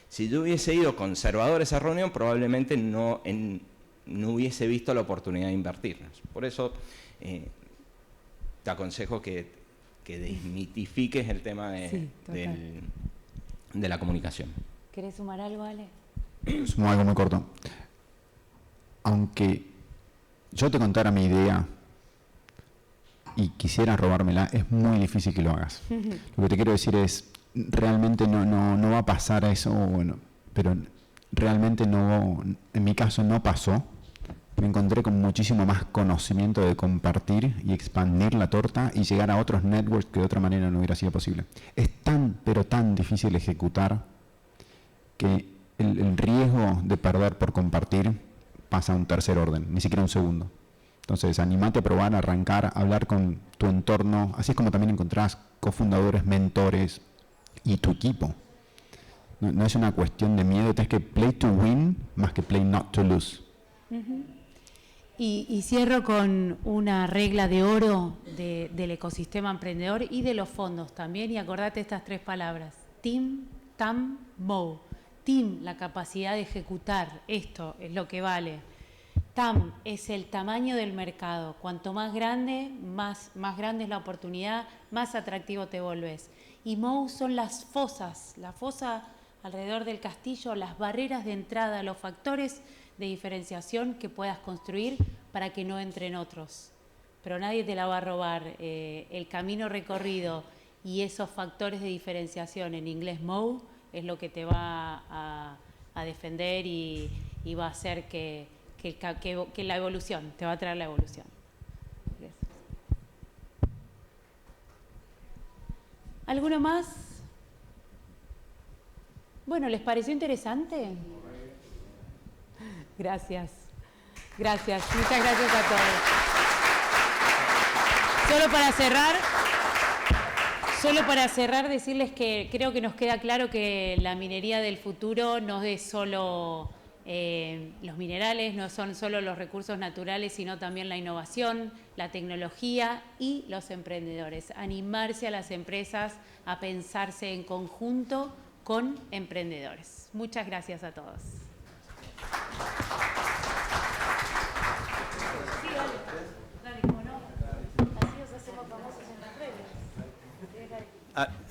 Si yo hubiese ido conservador a esa reunión, probablemente no hubiese visto la oportunidad de invertirnos. Por eso te aconsejo que desmitifiques el tema de la comunicación. ¿Querés sumar algo, Ale? Sumo algo muy corto. Aunque yo te contara mi idea y quisiera robármela, es muy difícil que lo hagas. Lo que te quiero decir es, realmente no va a pasar eso, bueno, pero realmente no, en mi caso no pasó. Me encontré con muchísimo más conocimiento de compartir y expandir la torta y llegar a otros networks que de otra manera no hubiera sido posible. Es tan, pero tan difícil ejecutar que el riesgo de perder por compartir pasa a un tercer orden, ni siquiera un segundo. Entonces, animate a probar, a arrancar, a hablar con tu entorno. Así es como también encontrás cofundadores, mentores y tu equipo. No es una cuestión de miedo, tienes que play to win más que play not to lose. Y cierro con una regla de oro del ecosistema emprendedor y de los fondos también. Y acordate estas 3 palabras: Team, TAM, MO. Team, la capacidad de ejecutar. Esto es lo que vale. TAM es el tamaño del mercado. Cuanto más grande, más grande es la oportunidad, más atractivo te volvés. Y MO son las fosas, la fosa alrededor del castillo, las barreras de entrada, los factores de diferenciación que puedas construir para que no entren otros. Pero nadie te la va a robar. El camino recorrido y esos factores de diferenciación, en inglés MO, es lo que te va a defender y va a hacer que la evolución, te va a traer la evolución. Gracias. ¿Alguno más? Bueno, ¿les pareció interesante? Gracias. Gracias. Muchas gracias a todos. Solo para cerrar. Solo para cerrar, decirles que creo que nos queda claro que la minería del futuro no es solo los minerales, no son solo los recursos naturales, sino también la innovación, la tecnología y los emprendedores. Animarse a las empresas a pensarse en conjunto con emprendedores. Muchas gracias a todos. Sí, dale, cómo no. Así nos hacemos famosos en las redes.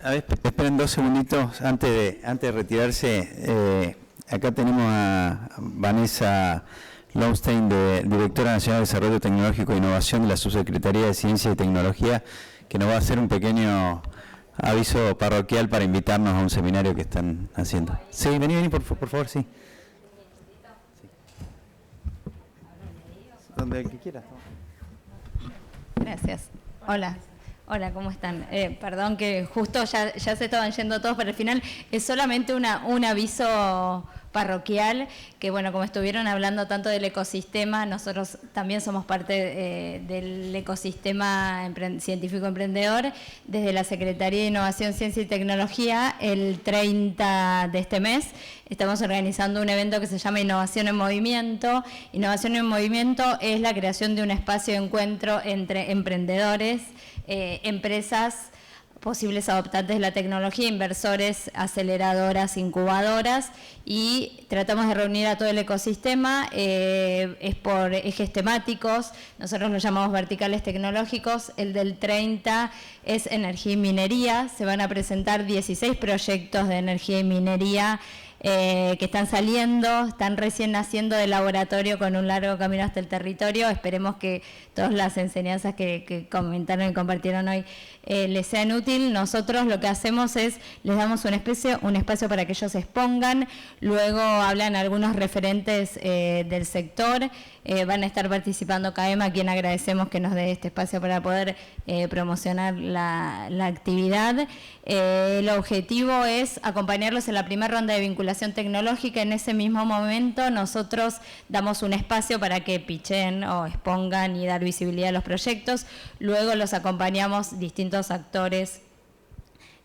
A ver, esperen 2 segunditos antes de retirarse. Acá tenemos a Vanessa Longstein, Directora Nacional de Desarrollo Tecnológico e Innovación de la Subsecretaría de Ciencia y Tecnología, que nos va a hacer un pequeño aviso parroquial para invitarnos a un seminario que están haciendo. Sí, vení, por favor, sí. Donde quieras. Gracias. Hola, ¿cómo están? Perdón que justo ya se estaban yendo todos para el final. Es solamente un aviso parroquial, que bueno, como estuvieron hablando tanto del ecosistema, nosotros también somos parte del ecosistema científico emprendedor. Desde la Secretaría de Innovación, Ciencia y Tecnología, el 30 de este mes, estamos organizando un evento que se llama Innovación en Movimiento. Innovación en Movimiento es la creación de un espacio de encuentro entre emprendedores, empresas, posibles adoptantes de la tecnología, inversores, aceleradoras, incubadoras, y tratamos de reunir a todo el ecosistema. Es por ejes temáticos, nosotros lo llamamos verticales tecnológicos. El del 30 es energía y minería. Se van a presentar 16 proyectos de energía y minería que están saliendo, están recién naciendo del laboratorio con un largo camino hasta el territorio. Esperemos que todas las enseñanzas que comentaron y compartieron hoy les sean útiles. Nosotros lo que hacemos es, les damos un espacio para que ellos se expongan, luego hablan algunos referentes del sector, van a estar participando CAEMA, a quien agradecemos que nos dé este espacio para poder promocionar la actividad. El objetivo es acompañarlos en la primera ronda de vinculación tecnológica. En ese mismo momento nosotros damos un espacio para que pitchen o expongan y dar visibilidad a los proyectos. Luego los acompañamos distintos actores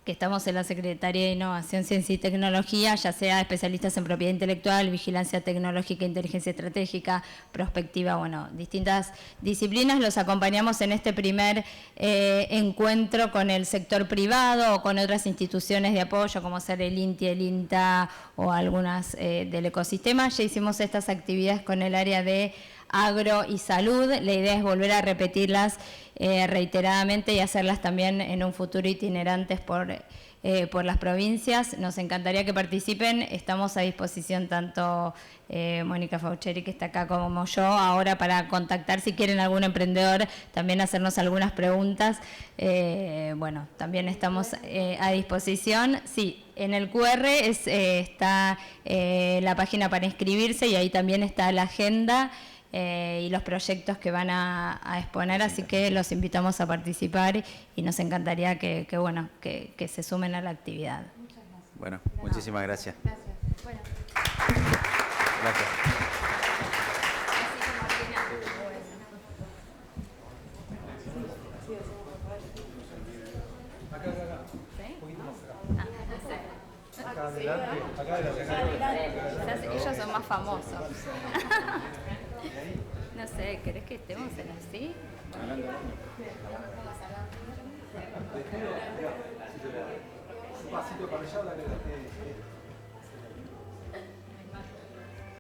que estamos en la Secretaría de Innovación, Ciencia y Tecnología, ya sea especialistas en propiedad intelectual, vigilancia tecnológica, inteligencia estratégica, prospectiva, bueno, distintas disciplinas. Los acompañamos en este primer encuentro con el sector privado o con otras instituciones de apoyo, como ser el INTI, el INTA o algunas del ecosistema. Ya hicimos estas actividades con el área de agro y salud. La idea es volver a repetirlas reiteradamente y hacerlas también en un futuro itinerantes por las provincias. Nos encantaría que participen. Estamos a disposición tanto Mónica Faucheri, que está acá, como yo, ahora para contactar si quieren algún emprendedor, también hacernos algunas preguntas. Bueno, también estamos a disposición. Sí, en el QR está la página para inscribirse y ahí también está la agenda y los proyectos que van a exponer, así que los invitamos a participar y nos encantaría que se sumen a la actividad. Muchas gracias. Bueno, muchísimas gracias. Gracias. Bueno. Gracias. Acá adelante. Ellos son más famosos. No sé, ¿querés que estemos en así? Un pasito para allá,